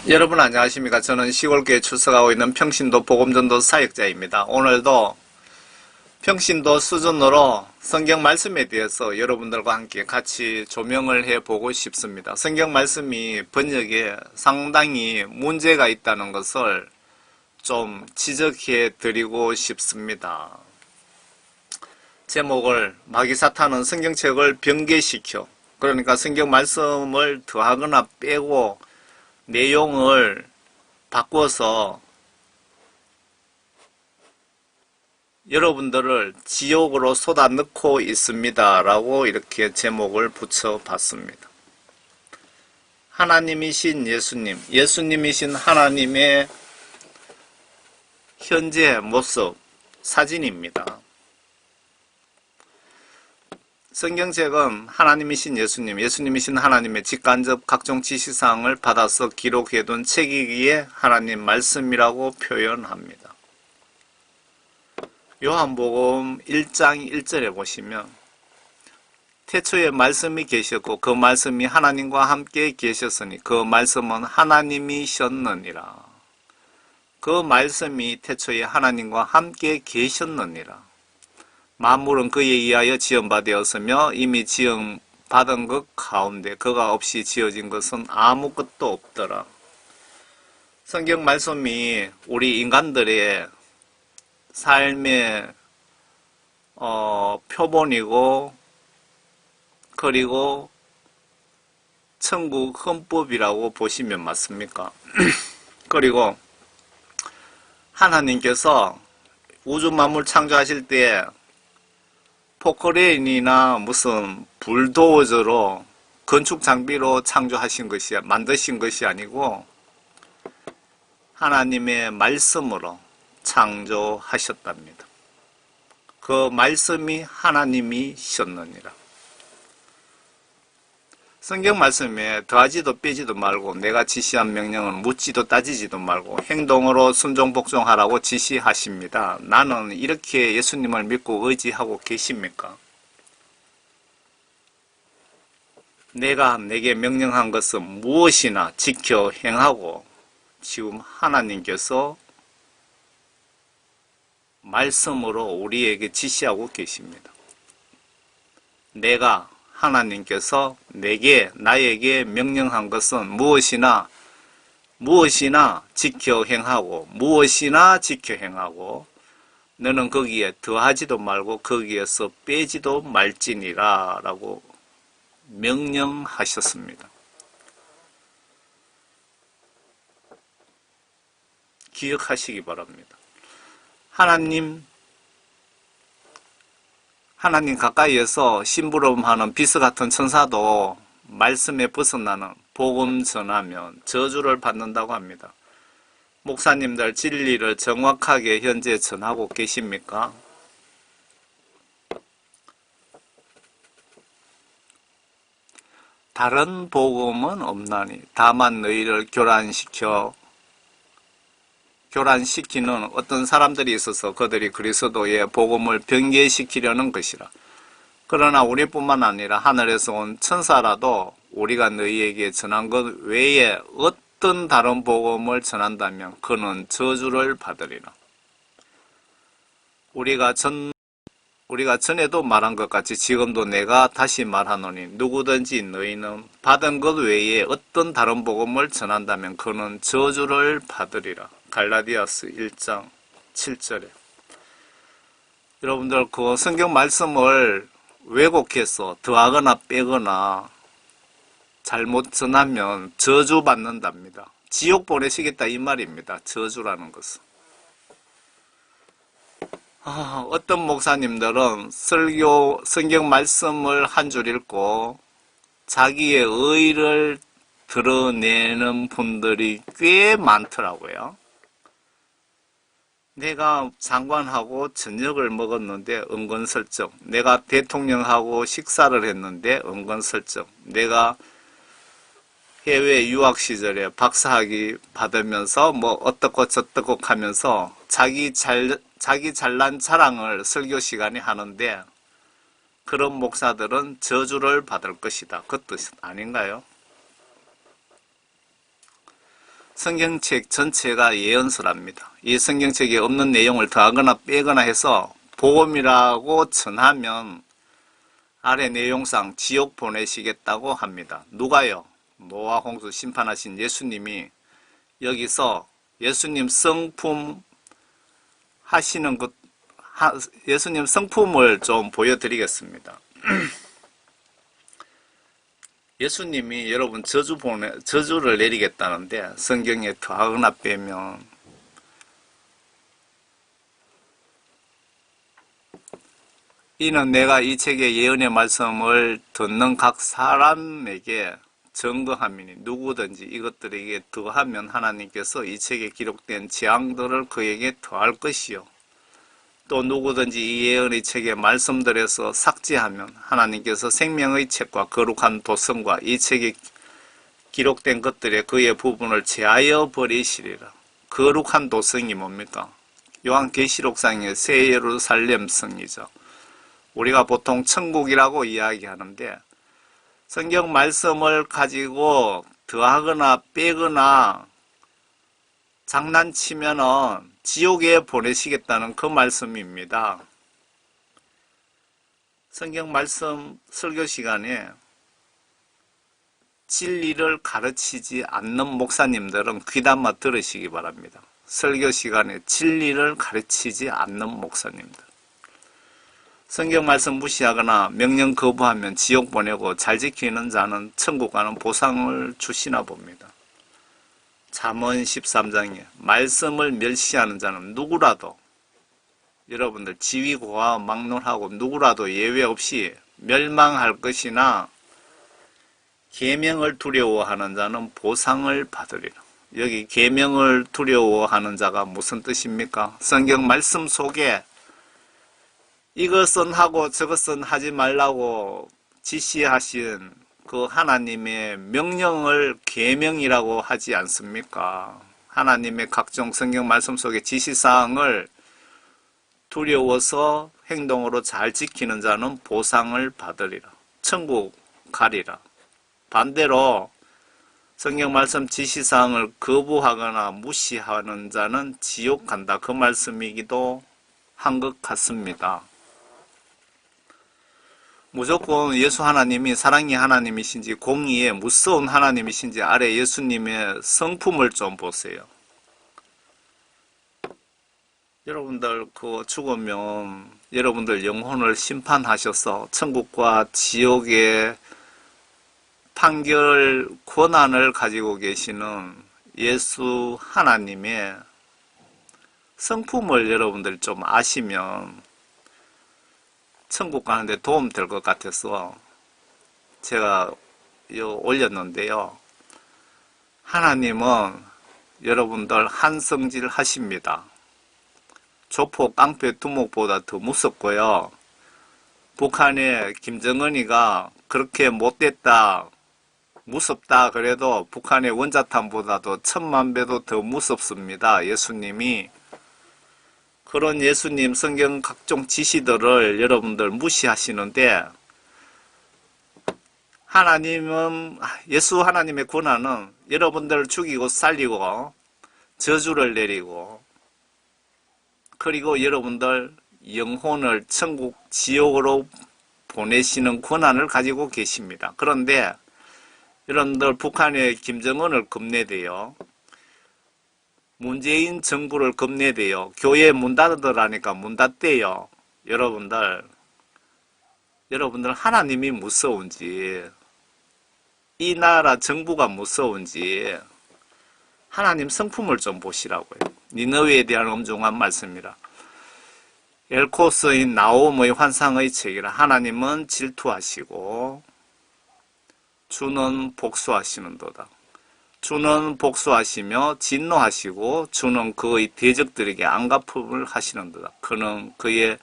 여러분 안녕하십니까. 저는 시골교회 출석하고 있는 평신도 복음전도 사역자입니다. 오늘도 평신도 수준으로 성경 말씀에 대해서 여러분들과 함께 같이 조명을 해보고 싶습니다. 성경 말씀이 번역에 상당히 문제가 있다는 것을 좀 지적해 드리고 싶습니다. 제목을 마귀사탄은 성경책을 변개시켜, 그러니까 성경 말씀을 더하거나 빼고 내용을 바꿔서 여러분들을 지옥으로 쏟아넣고 있습니다 라고 이렇게 제목을 붙여봤습니다. 하나님이신 예수님, 예수님이신 하나님의 현재 모습 사진입니다. 성경책은 하나님이신 예수님, 예수님이신 하나님의 직간접 각종 지시사항을 받아서 기록해둔 책이기에 하나님 말씀이라고 표현합니다. 요한복음 1장 1절에 보시면 태초에 말씀이 계셨고 그 말씀이 하나님과 함께 계셨으니 그 말씀은 하나님이셨느니라. 그 말씀이 태초에 하나님과 함께 계셨느니라. 만물은 그에 의하여 지음받았으며 이미 지음받은 것 가운데 그가 없이 지어진 것은 아무것도 없더라. 성경 말씀이 우리 인간들의 삶의 표본이고 그리고 천국 헌법이라고 보시면 맞습니까? 그리고 하나님께서 우주 만물 창조하실 때 포크레인이나 무슨 불도저로 건축 장비로 창조하신 것이 만드신 것이 아니고 하나님의 말씀으로 창조하셨답니다. 그 말씀이 하나님이셨느니라. 성경 말씀에 더하지도 빼지도 말고 내가 지시한 명령은 묻지도 따지지도 말고 행동으로 순종 복종하라고 지시하십니다. 나는 이렇게 예수님을 믿고 의지하고 계십니까? 내가 내게 명령한 것은 무엇이나 지켜 행하고 지금 하나님께서 말씀으로 우리에게 지시하고 계십니다. 내가 하나님께서 나에게 명령한 것은 무엇이나 지켜 행하고 무엇이나 지켜 행하고 너는 거기에 더하지도 말고 거기에서 빼지도 말지니라 라고 명령하셨습니다. 기억하시기 바랍니다. 하나님 가까이에서 심부름하는 비스 같은 천사도 말씀에 벗어나는 복음 전하면 저주를 받는다고 합니다. 목사님들 진리를 정확하게 현재 전하고 계십니까? 다른 복음은 없나니 다만 너희를 교란시키는 어떤 사람들이 있어서 그들이 그리스도의 복음을 변개시키려는 것이라. 그러나 우리뿐만 아니라 하늘에서 온 천사라도 우리가 너희에게 전한 것 외에 어떤 다른 복음을 전한다면 그는 저주를 받으리라. 우리가 전에도 말한 것 같이 지금도 내가 다시 말하노니 누구든지 너희는 받은 것 외에 어떤 다른 복음을 전한다면 그는 저주를 받으리라. 갈라디아서 1장 7절에 여러분들 그 성경 말씀을 왜곡해서 더하거나 빼거나 잘못 전하면 저주받는답니다. 지옥 보내시겠다 이 말입니다. 저주라는 것은. 어떤 목사님들은 성경 말씀을 한 줄 읽고 자기의 의의를 드러내는 분들이 꽤 많더라고요. 내가 장관하고 저녁을 먹었는데 은근슬쩍, 내가 대통령하고 식사를 했는데 은근슬쩍, 내가 해외 유학 시절에 박사학위 받으면서 뭐 어떻고 저떻고 하면서 자기 잘난 자랑을 설교 시간에 하는데 그런 목사들은 저주를 받을 것이다. 그 뜻 아닌가요? 성경책 전체가 예언서랍니다. 이 성경책에 없는 내용을 더하거나 빼거나 해서 복음이라고 전하면 아래 내용상 지옥 보내시겠다고 합니다. 누가요? 노아 홍수 심판하신 예수님이 여기서 예수님 성품 하시는 것, 예수님 성품을 좀 보여드리겠습니다. 예수님이 여러분 저주를 내리겠다는데 성경에 더하거나 빼면 이는 내가 이 책의 예언의 말씀을 듣는 각 사람에게 증거함이니 누구든지 이것들에게 더하면 하나님께서 이 책에 기록된 재앙들을 그에게 더할 것이요 또 누구든지 이 예언의 책의 말씀들에서 삭제하면 하나님께서 생명의 책과 거룩한 도성과 이 책에 기록된 것들에 그의 부분을 제하여 버리시리라. 거룩한 도성이 뭡니까? 요한계시록상의 새 예루살렘 성이죠. 우리가 보통 천국이라고 이야기하는데 성경 말씀을 가지고 더하거나 빼거나 장난치면은 지옥에 보내시겠다는 그 말씀입니다. 성경 말씀 설교 시간에 진리를 가르치지 않는 목사님들은 귀담아 들으시기 바랍니다. 설교 시간에 진리를 가르치지 않는 목사님들. 성경 말씀 무시하거나 명령 거부하면 지옥 보내고 잘 지키는 자는 천국 가는 보상을 주시나 봅니다. 잠언 13장에 말씀을 멸시하는 자는 누구라도 여러분들 지위고하 막론하고 누구라도 예외 없이 멸망할 것이나 계명을 두려워하는 자는 보상을 받으리라. 여기 계명을 두려워하는 자가 무슨 뜻입니까? 성경 말씀 속에 이것은 하고 저것은 하지 말라고 지시하신 그 하나님의 명령을 계명이라고 하지 않습니까? 하나님의 각종 성경 말씀 속의 지시사항을 두려워서 행동으로 잘 지키는 자는 보상을 받으리라. 천국 가리라. 반대로 성경 말씀 지시사항을 거부하거나 무시하는 자는 지옥 간다. 그 말씀이기도 한 것 같습니다. 무조건 예수 하나님이 사랑의 하나님이신지 공의의 무서운 하나님이신지 아래 예수님의 성품을 좀 보세요. 여러분들 죽으면 여러분들 영혼을 심판하셔서 천국과 지옥의 판결 권한을 가지고 계시는 예수 하나님의 성품을 여러분들 좀 아시면 천국 가는데 도움 될 것 같아서 제가 올렸는데요. 하나님은 여러분들 한성질 하십니다. 조폭 깡패 두목보다 더 무섭고요. 북한의 김정은이가 그렇게 못됐다, 무섭다 그래도 북한의 원자탄보다도 1000만 배도 더 무섭습니다. 예수님이. 그런 예수님 성경 각종 지시들을 여러분들 무시하시는데 하나님은 예수 하나님의 권한은 여러분들을 죽이고 살리고 저주를 내리고 그리고 여러분들 영혼을 천국 지옥으로 보내시는 권한을 가지고 계십니다. 그런데 여러분들 북한의 김정은을 겁내대요. 문재인 정부를 겁내대요. 교회 문 닫으라니까 문 닫대요. 여러분들 하나님이 무서운지 이 나라 정부가 무서운지 하나님 성품을 좀 보시라고요. 니느웨에 대한 엄중한 말씀이라. 엘코스인 나옴의 환상의 책이라. 하나님은 질투하시고 주는 복수하시는도다. 주는 복수하시며 진노하시고 주는 그의 대적들에게 안갚음을 하시는도다. 그는 그의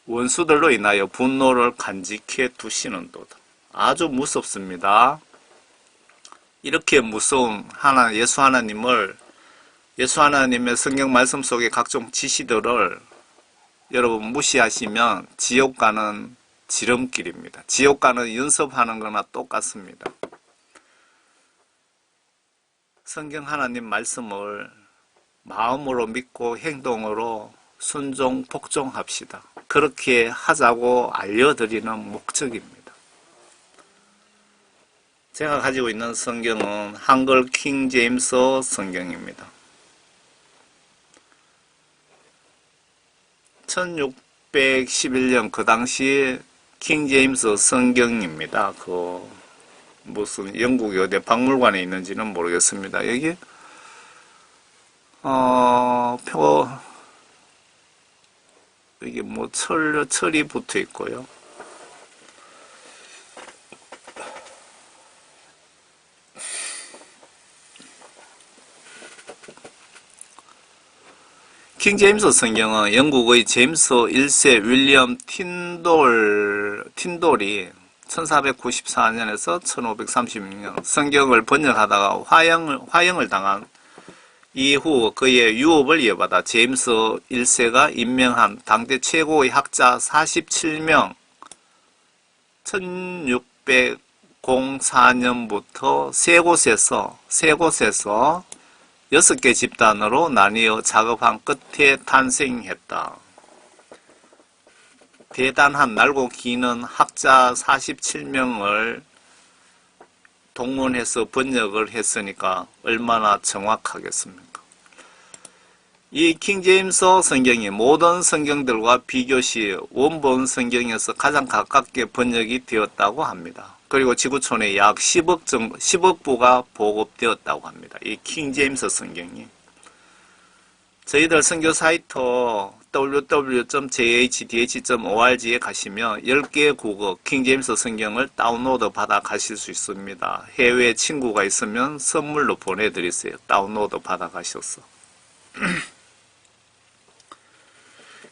원수들로 인하여 분노를 간직해 두시는도다. 아주 무섭습니다. 이렇게 무서운 예수 하나님을, 예수 하나님의 성경 말씀 속의 각종 지시들을 여러분 무시하시면 지옥 가는 지름길입니다. 지옥 가는 연습하는 거나 똑같습니다. 성경 하나님 말씀을 마음으로 믿고 행동으로 순종, 복종합시다. 그렇게 하자고 알려드리는 목적입니다. 제가 가지고 있는 성경은 한글 킹 제임스 성경입니다. 1611년 그 당시 킹 제임스 성경입니다. 무슨 영국의 어디 박물관에 있는지는 모르겠습니다. 여기 이게 뭐 철이 붙어 있고요. 킹 제임스 성경은 영국의 제임스 1세 윌리엄 틴돌이 1494년에서 1536년 성경을 번역하다가 화형을 당한 이후 그의 유업을 이어받아 제임스 1세가 임명한 당대 최고의 학자 47명 1604년부터 세 곳에서 6개 집단으로 나뉘어 작업한 끝에 탄생했다. 대단한 날고 기는 학자 47명을 동원해서 번역을 했으니까 얼마나 정확하겠습니까? 이 킹제임스 성경이 모든 성경들과 비교시 원본 성경에서 가장 가깝게 번역이 되었다고 합니다. 그리고 지구촌에 약 10억 부가 보급되었다고 합니다. 이 킹제임스 성경이. 저희들 선교 사이트 www.jhdh.org에 가시면 10개의 국어 킹제임스 성경을 다운로드 받아 가실 수 있습니다. 해외 친구가 있으면 선물로 보내드리세요. 다운로드 받아 가셔서.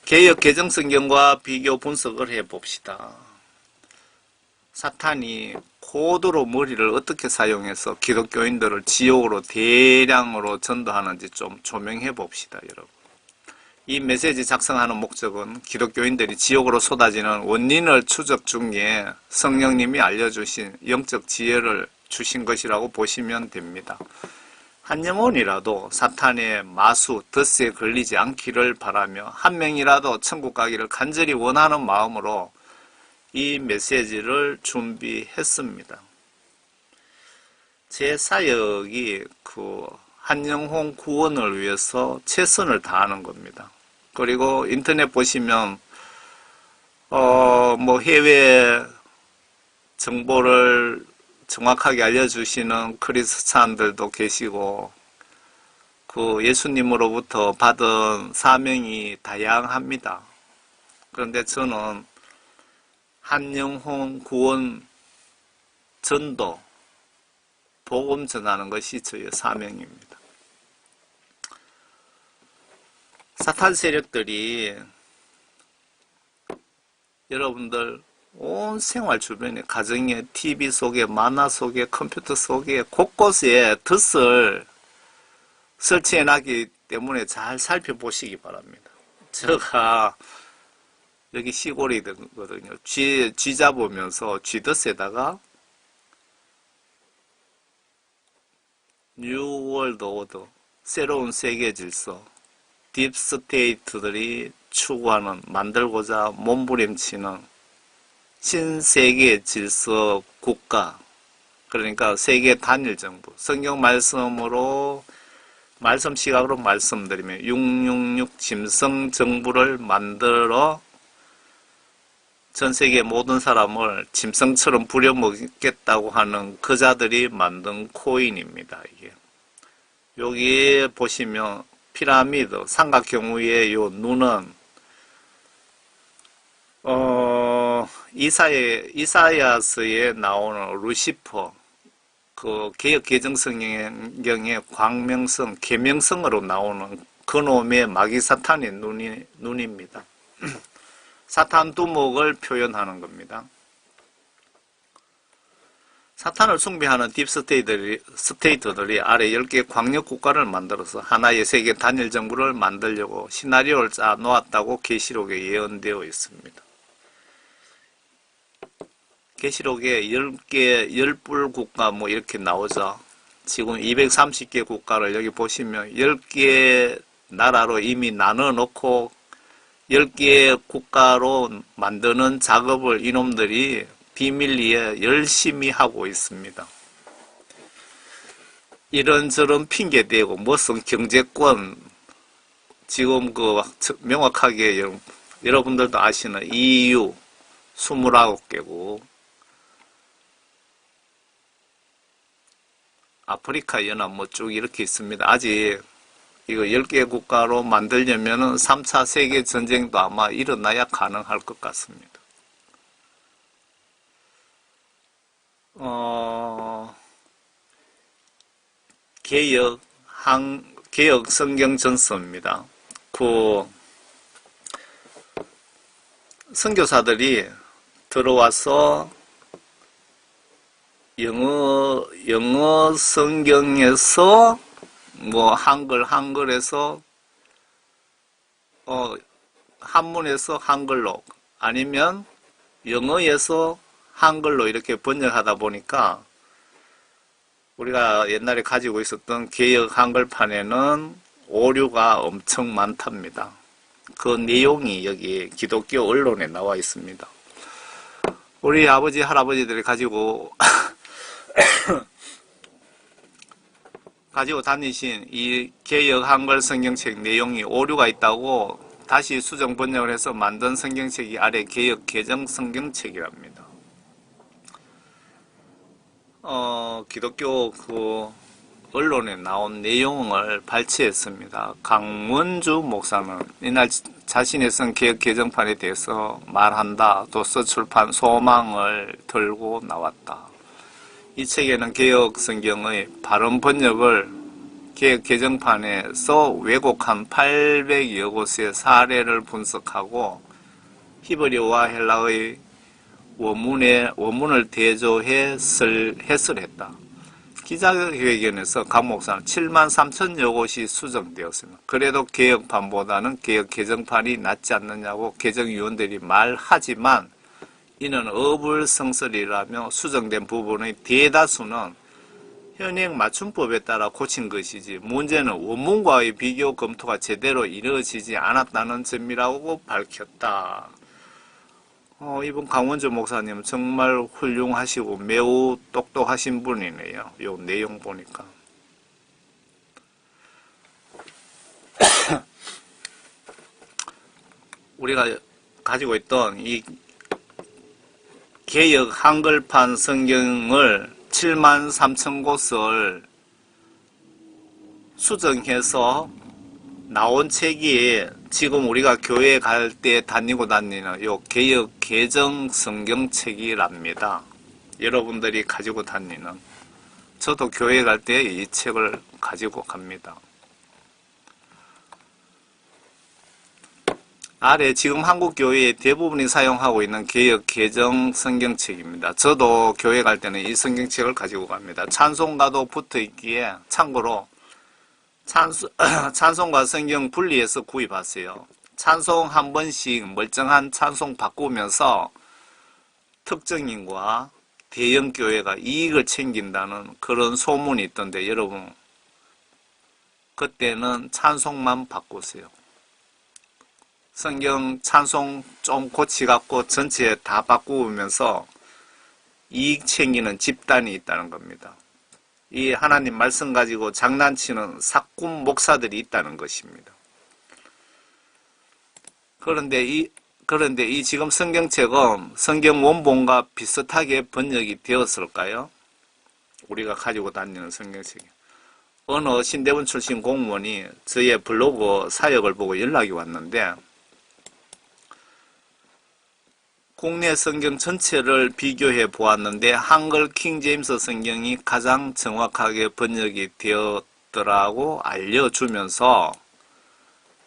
개역 개정 성경과 비교 분석을 해봅시다. 사탄이 고도로 머리를 어떻게 사용해서 기독교인들을 지옥으로 대량으로 전도하는지 좀 조명해 봅시다, 여러분. 이 메시지 작성하는 목적은 기독교인들이 지옥으로 쏟아지는 원인을 추적 중에 성령님이 알려주신 영적 지혜를 주신 것이라고 보시면 됩니다. 한 영혼이라도 사탄의 마수, 덫에 걸리지 않기를 바라며 한 명이라도 천국 가기를 간절히 원하는 마음으로 이 메시지를 준비했습니다. 제 사역이 한 영혼 구원을 위해서 최선을 다하는 겁니다. 그리고 인터넷 보시면 해외 정보를 정확하게 알려주시는 크리스찬들도 계시고 예수님으로부터 받은 사명이 다양합니다. 그런데 저는 한 영혼 구원 전도, 복음 전하는 것이 저의 사명입니다. 사탄 세력들이 여러분들 온 생활 주변에 가정에 TV 속에 만화 속에 컴퓨터 속에 곳곳에 덫을 설치해놨기 때문에 잘 살펴보시기 바랍니다. 제가 여기 시골이거든요. 쥐 잡으면서 쥐덫에다가 뉴 월드 오더, 새로운 세계 질서, 딥스테이트들이 추구하는 만들고자 몸부림치는 신세계 질서 국가, 그러니까 세계 단일 정부, 성경 말씀으로 말씀 시각으로 말씀드리면 666 짐승 정부를 만들어 전 세계 모든 사람을 짐승처럼 부려먹겠다고 하는 그자들이 만든 코인입니다. 이게 여기 보시면 피라미드 삼각형 위에 요 눈은 이사야서에 나오는 루시퍼, 개역 개정 성경의 광명성, 계명성으로 나오는 그놈의 마귀 사탄의 눈입니다. 사탄 두목을 표현하는 겁니다. 사탄을 숭배하는 딥스테이트들이 아래 10개 광역 국가를 만들어서 하나의 세계 단일 정부를 만들려고 시나리오를 짜 놓았다고 계시록에 예언되어 있습니다. 계시록에 10개, 10불 국가 이렇게 나오죠. 지금 230개 국가를 여기 보시면 10개 나라로 이미 나눠 놓고 10개 국가로 만드는 작업을 이놈들이 비밀리에 열심히 하고 있습니다. 이런저런 핑계대고 무슨 경제권 지금 그 명확하게 여러분들도 아시는 EU 29개국 아프리카 연합 뭐 쭉 이렇게 있습니다. 아직 이거 10개 국가로 만들려면은 3차 세계 전쟁도 아마 일어나야 가능할 것 같습니다. 개혁 성경 전서입니다. 그 선교사들이 들어와서 영어 성경에서 뭐 한글에서 한문에서 한글로 아니면 영어에서 한글로 이렇게 번역하다 보니까 우리가 옛날에 가지고 있었던 개역 한글판에는 오류가 엄청 많답니다. 그 내용이 여기 기독교 언론에 나와 있습니다. 우리 아버지 할아버지들이 가지고 다니신 이 개역 한글 성경책 내용이 오류가 있다고 다시 수정 번역을 해서 만든 성경책이 아래 개역 개정 성경책이랍니다. 기독교 그 언론에 나온 내용을 발췌했습니다. 강문주 목사는 이날 자신의 쓴 개역 개정판에 대해서 말한다. 도서 출판 소망을 들고 나왔다. 이 책에는 개역 성경의 발음 번역을 개역 개정판에서 왜곡한 800여 곳의 사례를 분석하고 히브리어와 헬라의 원문을 대조해 해설했다. 기자회견에서 강 목사는 7만 3천여 곳이 수정되었습니다. 그래도 개혁판보다는 개혁 개정판이 낫지 않느냐고 개정위원들이 말하지만 이는 어불성설이라며 수정된 부분의 대다수는 현행 맞춤법에 따라 고친 것이지 문제는 원문과의 비교 검토가 제대로 이루어지지 않았다는 점이라고 밝혔다. 이분 강원주 목사님 정말 훌륭하시고 매우 똑똑하신 분이네요. 요 내용 보니까. 우리가 가지고 있던 이 개역 한글판 성경을 7만 3천 곳을 수정해서 나온 책이 지금 우리가 교회 갈 때 다니는 요 개역 개정 성경책이랍니다. 여러분들이 가지고 다니는. 저도 교회 갈 때 이 책을 가지고 갑니다. 아래 지금 한국 교회의 대부분이 사용하고 있는 개역 개정 성경책입니다. 저도 교회 갈 때는 이 성경책을 가지고 갑니다. 찬송가도 붙어 있기에 참고로 찬송과 성경 분리해서 구입하세요. 찬송 한 번씩 멀쩡한 찬송 바꾸면서 특정인과 대형 교회가 이익을 챙긴다는 그런 소문이 있던데 여러분 그때는 찬송만 바꾸세요. 성경 찬송 좀 고치갖고 전체 다 바꾸면서 이익 챙기는 집단이 있다는 겁니다. 이 하나님 말씀 가지고 장난치는 사꾼 목사들이 있다는 것입니다. 그런데 이 지금 성경책은 성경 원본과 비슷하게 번역이 되었을까요? 우리가 가지고 다니는 성경책이. 어느 신대원 출신 공무원이 저의 블로그 사역을 보고 연락이 왔는데 국내 성경 전체를 비교해 보았는데 한글 킹제임스 성경이 가장 정확하게 번역이 되었더라고 알려주면서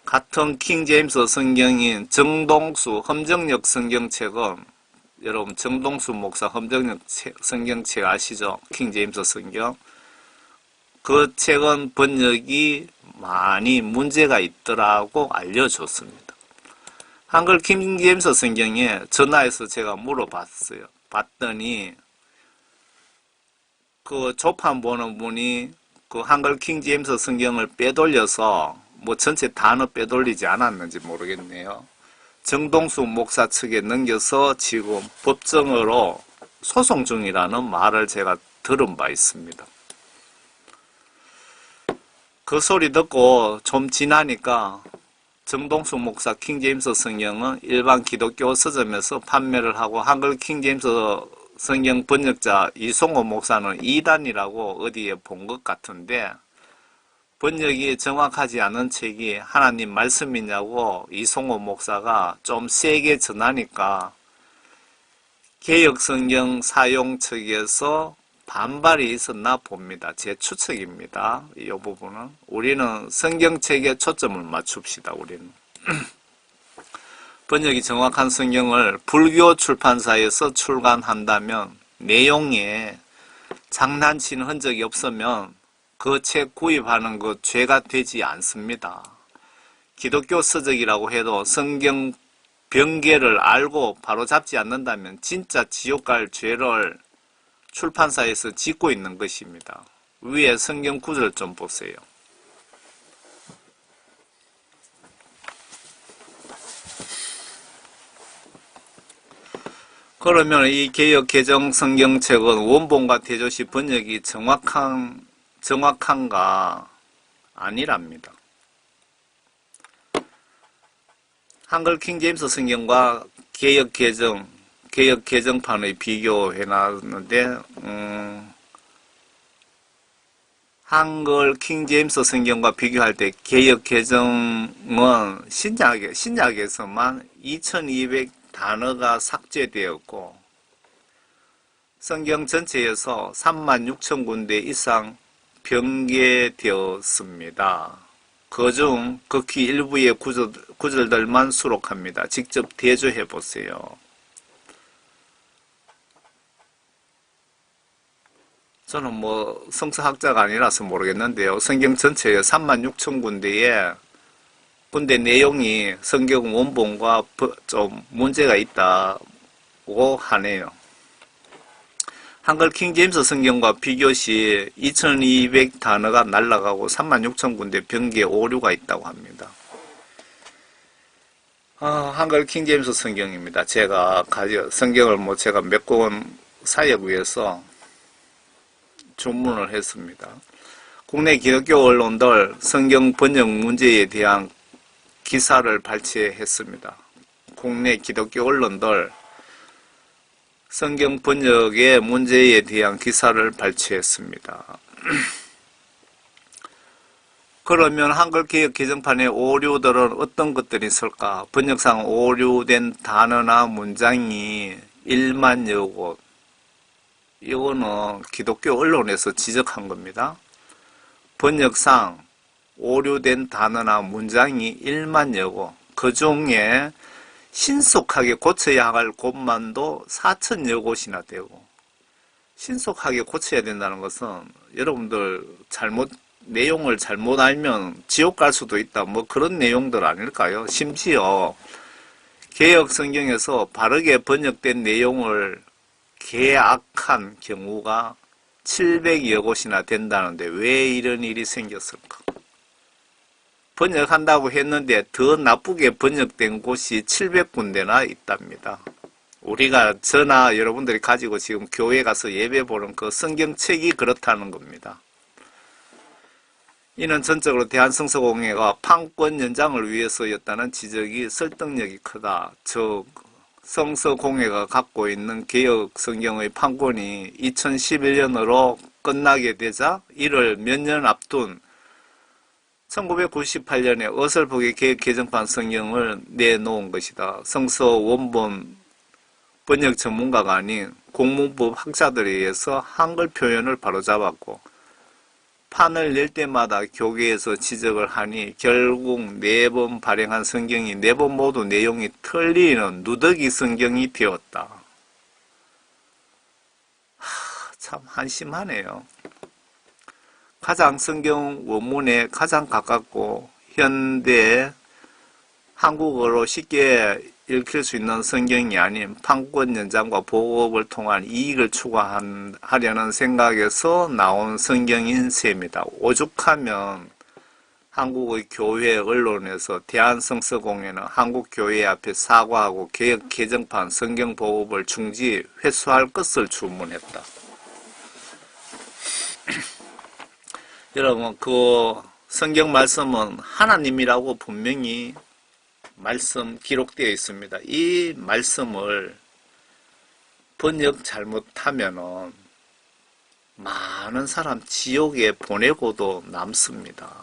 같은 킹제임스 성경인 정동수 험정역 성경책은 여러분 정동수 목사 험정역 성경책 아시죠? 킹제임스 성경. 그 책은 번역이 많이 문제가 있더라고 알려줬습니다. 한글 킹제임스 성경에 전화해서 제가 물어봤어요. 봤더니 그 조판 보는 분이 그 한글 킹제임스 성경을 빼돌려서 뭐 전체 단어 빼돌리지 않았는지 모르겠네요. 정동수 목사 측에 넘겨서 지금 법정으로 소송 중이라는 말을 제가 들은 바 있습니다. 그 소리 듣고 좀 지나니까 정동수 목사 킹제임스 성경은 일반 기독교 서점에서 판매를 하고 한글 킹제임스 성경 번역자 이송호 목사는 이단이라고 어디에 본 것 같은데 번역이 정확하지 않은 책이 하나님 말씀이냐고 이송호 목사가 좀 세게 전하니까 개역성경 사용 측에서 반발이 있었나 봅니다. 제 추측입니다. 이 부분은 우리는 성경책에 초점을 맞춥시다. 우리는 번역이 정확한 성경을 불교 출판사에서 출간한다면 내용에 장난치는 흔적이 없으면 그 책 구입하는 것 죄가 되지 않습니다. 기독교 서적이라고 해도 성경 변계를 알고 바로 잡지 않는다면 진짜 지옥 갈 죄를 출판사에서 짓고 있는 것입니다. 위에 성경 구절 좀 보세요. 그러면 이 개역 개정 성경책은 원본과 대조시 번역이 정확한가? 아니랍니다. 한글 킹제임스 성경과 개역 개정판의 비교해 놨는데, 한글 킹제임스 성경과 비교할 때 개역 개정은 신약에서만 2200 단어가 삭제되었고 성경 전체에서 36,000군데 이상 변개되었습니다. 그중 극히 일부의 구절들만 수록합니다. 직접 대조해 보세요. 저는 뭐 성서학자가 아니라서 모르겠는데요. 성경 전체에 36,000군데에 근데 내용이 성경 원본과 좀 문제가 있다고 하네요. 한글 킹제임스 성경과 비교시 2200 단어가 날아가고 36,000군데 변개 오류가 있다고 합니다. 한글 킹제임스 성경입니다. 제가 성경을 제가 몇 권 사역 위해서 주문을 했습니다. 국내 기독교 언론들 성경 번역 문제에 대한 기사를 발췌했습니다. 국내 기독교 언론들 성경 번역의 문제에 대한 기사를 발췌했습니다. 그러면 한글 개역 개정판의 오류들은 어떤 것들이 있을까? 번역상 오류된 단어나 문장이 1만여 곳. 이거는 기독교 언론에서 지적한 겁니다. 번역상 오류된 단어나 문장이 1만여 곳. 그 중에 신속하게 고쳐야 할 곳만도 4,000여 곳이나 되고, 신속하게 고쳐야 된다는 것은 여러분들 내용을 잘못 알면 지옥 갈 수도 있다. 뭐 그런 내용들 아닐까요? 심지어 개역 성경에서 바르게 번역된 내용을 개악한 경우가 700여 곳이나 된다는데 왜 이런 일이 생겼을까? 번역한다고 했는데 더 나쁘게 번역된 곳이 700군데나 있답니다. 우리가 저나 여러분들이 가지고 지금 교회 가서 예배 보는 그 성경책이 그렇다는 겁니다. 이는 전적으로 대한성서공회가 판권 연장을 위해서였다는 지적이 설득력이 크다. 즉 성서공회가 갖고 있는 개역 성경의 판권이 2011년으로 끝나게 되자 이를 몇 년 앞둔 1998년에 어설프게 개역 개정판 성경을 내놓은 것이다. 성서 원본 번역 전문가가 아닌 공문법 학자들에 의해서 한글 표현을 바로잡았고 판을 낼 때마다 교계에서 지적을 하니 결국 4번 발행한 성경이 4번 모두 내용이 틀리는 누더기 성경이 되었다. 참 한심하네요. 가장 성경 원문에 가장 가깝고 현대 한국어로 쉽게 읽힐 수 있는 성경이 아닌 판권 연장과 보급을 통한 이익을 추구하려는 생각에서 나온 성경인 셈이다. 오죽하면 한국의 교회 언론에서 대한성서공회는 한국교회 앞에 사과하고 개혁 개정판 성경 보급을 중지 회수할 것을 주문했다. 여러분, 그 성경 말씀은 하나님이라고 분명히 말씀 기록되어 있습니다. 이 말씀을 번역 잘못하면은 많은 사람 지옥에 보내고도 남습니다.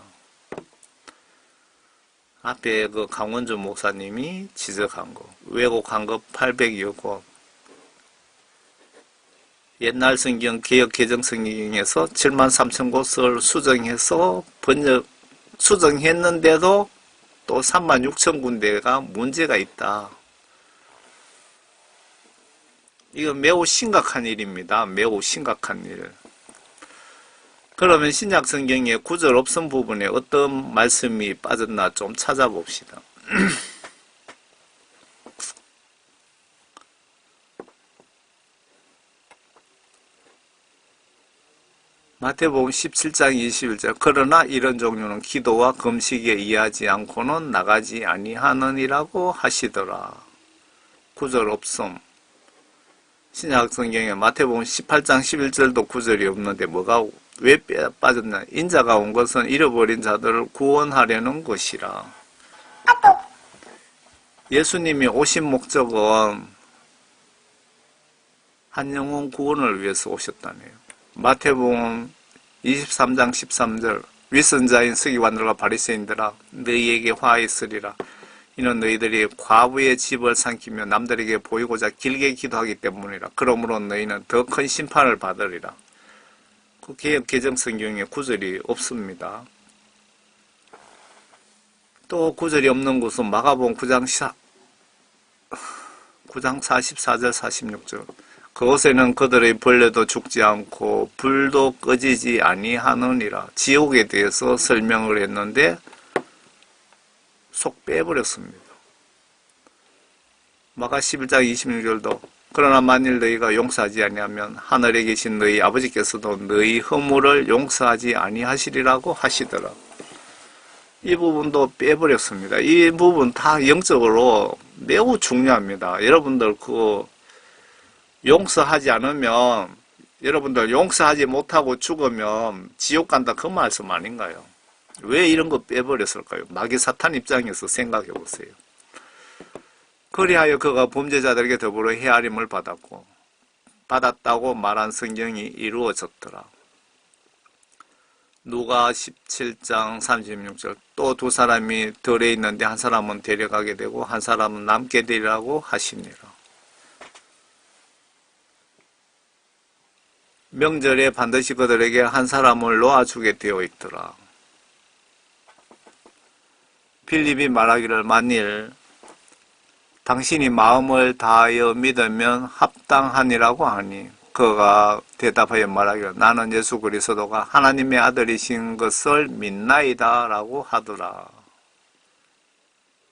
앞에 그 강원주 목사님이 지적한 거, 왜곡한 거 800여 곳, 옛날 성경 개혁 개정 성경에서 73,000곳을 수정해서 수정했는데도 또 36,000군데가 문제가 있다. 이거 매우 심각한 일입니다. 매우 심각한 일. 그러면 신약 성경의 구절 없음 부분에 어떤 말씀이 빠졌나 좀 찾아봅시다. 마태복음 17장 21절 그러나 이런 종류는 기도와 금식에 이하지 않고는 나가지 아니하느니라고 하시더라. 구절 없음. 신약 성경에 마태복음 18장 11절도 구절이 없는데 뭐가 왜 빠졌나? 인자가 온 것은 잃어버린 자들을 구원하려는 것이라. 예수님이 오신 목적은 한 영혼 구원을 위해서 오셨다네요. 마태복음 23장 13절 위선자인 서기관들과 바리새인들아 너희에게 화 있으리라. 이는 너희들이 과부의 집을 삼키며 남들에게 보이고자 길게 기도하기 때문이라. 그러므로 너희는 더 큰 심판을 받으리라. 그 개혁 개정 성경에 구절이 없습니다. 또 구절이 없는 곳은 마가복음 9장 44절 46절 그곳에는 그들의 벌레도 죽지 않고 불도 꺼지지 아니하느니라. 지옥에 대해서 설명을 했는데 속 빼버렸습니다. 마가 11장 26절도 그러나 만일 너희가 용서하지 아니하면 하늘에 계신 너희 아버지께서도 너희 허물을 용서하지 아니하시리라고 하시더라. 이 부분도 빼버렸습니다. 이 부분 다 영적으로 매우 중요합니다. 여러분들 용서하지 않으면 여러분들 용서하지 못하고 죽으면 지옥 간다 그 말씀 아닌가요? 왜 이런 거 빼버렸을까요? 마귀 사탄 입장에서 생각해 보세요. 그리하여 그가 범죄자들에게 더불어 헤아림을 받았다고 말한 성경이 이루어졌더라. 누가 17장 36절 또 두 사람이 덜에 있는데 한 사람은 데려가게 되고 한 사람은 남게 되리라고 하시니라. 명절에 반드시 그들에게 한 사람을 놓아주게 되어 있더라. 빌립이 말하기를 만일 당신이 마음을 다하여 믿으면 합당하니라고 하니 그가 대답하여 말하기를 나는 예수 그리스도가 하나님의 아들이신 것을 믿나이다 라고 하더라.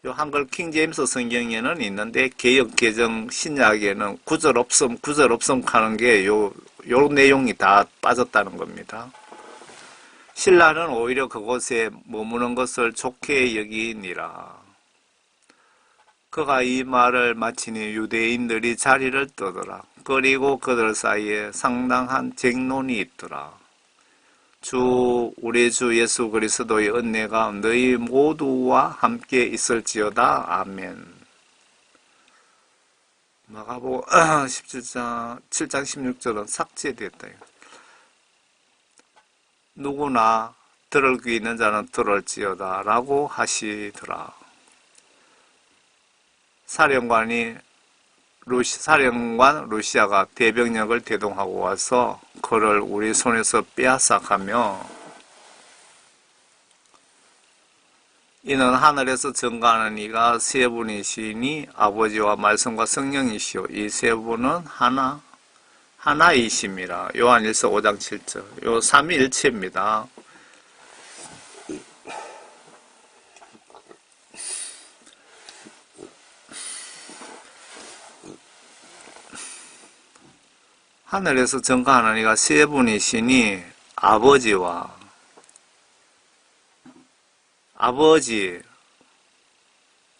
요 한글 킹제임스 성경에는 있는데 개역 개정 신약에는 구절 없음 하는 게 요 내용이 다 빠졌다는 겁니다. 신라는 오히려 그곳에 머무는 것을 좋게 여기니라. 그가 이 말을 마치니 유대인들이 자리를 뜨더라. 그리고 그들 사이에 상당한 쟁론이 있더라. 우리 주 예수 그리스도의 은혜가 너희 모두와 함께 있을지어다. 아멘. 마가복음 7장 16절은 삭제됐다. 누구나 들을 귀 있는 자는 들을지어다 라고 하시더라. 사령관 루시아가 대병력을 대동하고 와서 그를 우리 손에서 빼앗아가며 이는 하늘에서 증거하는 이가 세 분이시니 아버지와 말씀과 성령이시오. 이 세 분은 하나이심이라. 요한일서 5장 7절. 요 삼위일체입니다. 하늘에서 전가하는 이가 세 분이시니 아버지와 아버지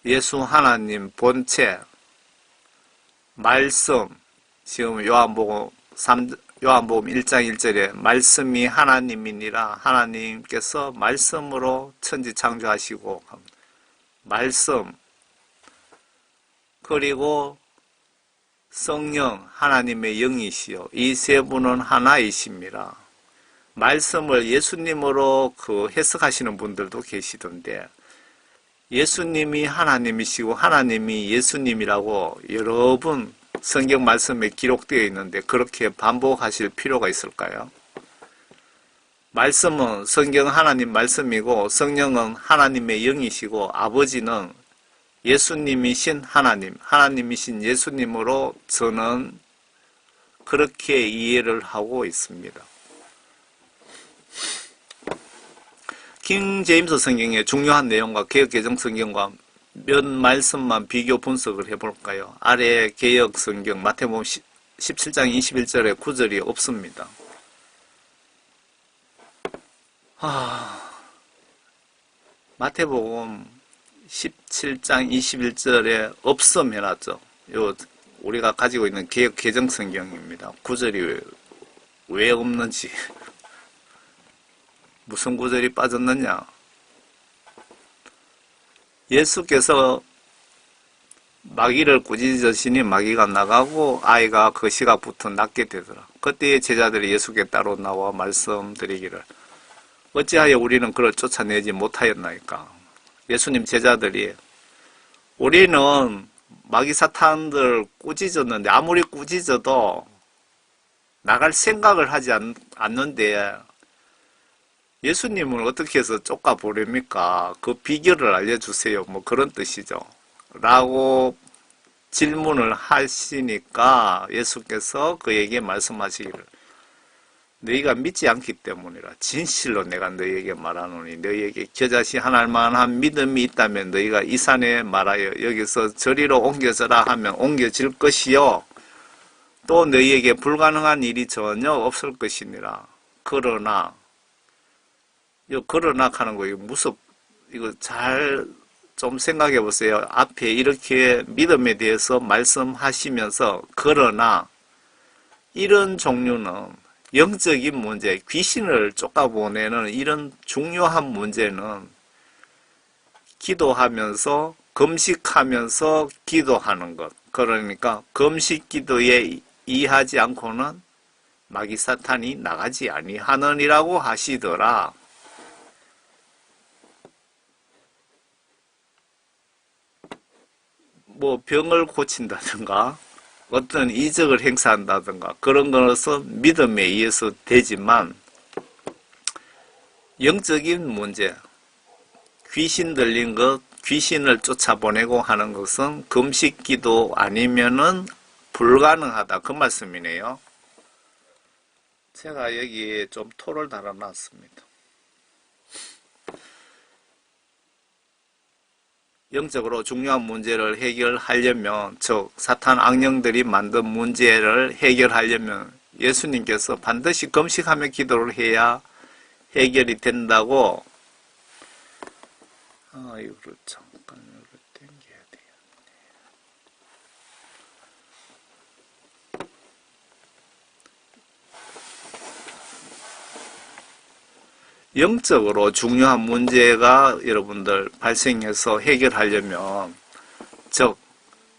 예수 하나님 본체 말씀 지금 요한복음 1장 1절에 말씀이 하나님이니라 하나님께서 말씀으로 천지 창조하시고 말씀 그리고 성령 하나님의 영이시요 이 세 분은 하나이십니다. 말씀을 예수님으로 해석하시는 분들도 계시던데 예수님이 하나님이시고 하나님이 예수님이라고 여러 번 성경 말씀에 기록되어 있는데 그렇게 반복하실 필요가 있을까요? 말씀은 성경 하나님 말씀이고 성령은 하나님의 영이시고 아버지는 예수님이신 하나님, 하나님이신 예수님으로 저는 그렇게 이해를 하고 있습니다. 킹 제임스 성경의 중요한 내용과 개역 개정 성경과 몇 말씀만 비교 분석을 해볼까요? 아래 개역 성경 마태복음 17장 21절에 9절이 없습니다. 마태복음 17장 21절에 없음 해놨죠. 우리가 가지고 있는 개역 개정 성경입니다. 9절이 왜 없는지 무슨 구절이 빠졌느냐? 예수께서 마귀를 꾸짖으시니 마귀가 나가고 아이가 그 시각부터 낫게 되더라. 그때 제자들이 예수께 따로 나와 말씀드리기를 어찌하여 우리는 그를 쫓아내지 못하였나이까? 예수님 제자들이 우리는 마귀 사탄들 꾸짖었는데 아무리 꾸짖어도 나갈 생각을 하지 않는데 예수님을 어떻게 해서 쫓아보렵니까? 그 비결을 알려주세요. 뭐 그런 뜻이죠. 라고 질문을 하시니까 예수께서 그에게 말씀하시기를 너희가 믿지 않기 때문이라 진실로 내가 너희에게 말하노니 너희에게 겨자씨 하나만한 믿음이 있다면 너희가 이 산에 말하여 여기서 저리로 옮겨져라 하면 옮겨질 것이요 또 너희에게 불가능한 일이 전혀 없을 것이니라. 그러나 하는 거, 이거 잘 좀 생각해 보세요. 앞에 이렇게 믿음에 대해서 말씀하시면서, 그러나, 이런 종류는 영적인 문제, 귀신을 쫓아보내는 이런 중요한 문제는 기도하면서, 금식하면서 기도하는 것. 그러니까, 금식 기도에 이하지 않고는 마귀 사탄이 나가지 아니하느니라고 하시더라. 뭐 병을 고친다든가 어떤 이적을 행사한다든가 그런 것은 믿음에 의해서 되지만 영적인 문제, 귀신 들린 것, 귀신을 쫓아보내고 하는 것은 금식기도 아니면은 불가능하다. 그 말씀이네요. 제가 여기에 좀 토를 달아놨습니다. 영적으로 중요한 문제를 해결하려면, 즉 사탄 악령들이 만든 문제를 해결하려면 예수님께서 반드시 금식하며 기도를 해야 해결이 된다고. 이거를 잠깐 당겨야 되겠네. 영적으로 중요한 문제가 여러분들 발생해서 해결하려면, 즉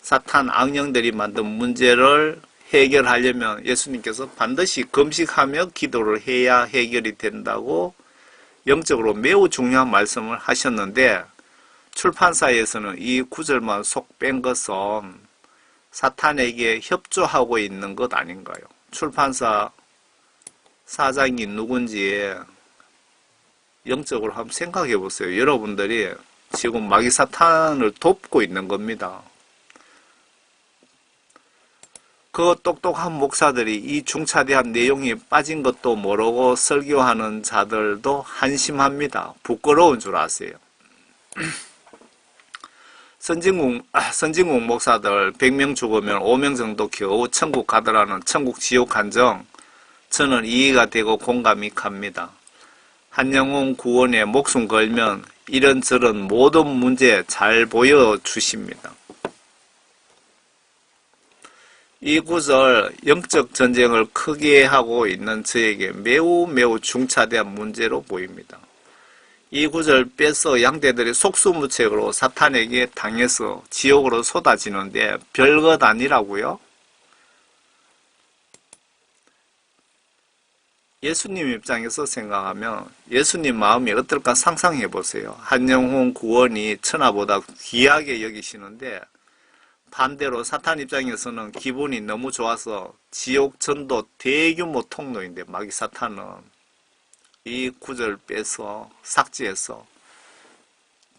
사탄 악령들이 만든 문제를 해결하려면 예수님께서 반드시 금식하며 기도를 해야 해결이 된다고 영적으로 매우 중요한 말씀을 하셨는데, 출판사에서는 이 구절만 속 뺀 것은 사탄에게 협조하고 있는 것 아닌가요? 출판사 사장이 누군지 영적으로 한번 생각해 보세요. 여러분들이 지금 마귀 사탄을 돕고 있는 겁니다. 그 똑똑한 목사들이 이 중차대한 내용이 빠진 것도 모르고 설교하는 자들도 한심합니다. 부끄러운 줄 아세요. 선진국 목사들 100명 죽으면 5명 정도 겨우 천국 가더라는 천국 지옥 한정, 저는 이해가 되고 공감이 갑니다. 한 영혼 구원에 목숨 걸면 이런저런 모든 문제 잘 보여주십니다. 이 구절 영적 전쟁을 크게 하고 있는 저에게 매우 중차대한 문제로 보입니다. 이 구절 빼서 양떼들이 속수무책으로 사탄에게 당해서 지옥으로 쏟아지는데 별것 아니라고요? 예수님 입장에서 생각하면 예수님 마음이 어떨까 상상해 보세요. 한 영혼 구원이 천하보다 귀하게 여기시는데 반대로 사탄 입장에서는 기분이 너무 좋아서 지옥 전도 대규모 통로인데 마귀 사탄은 이 구절 빼서 삭제해서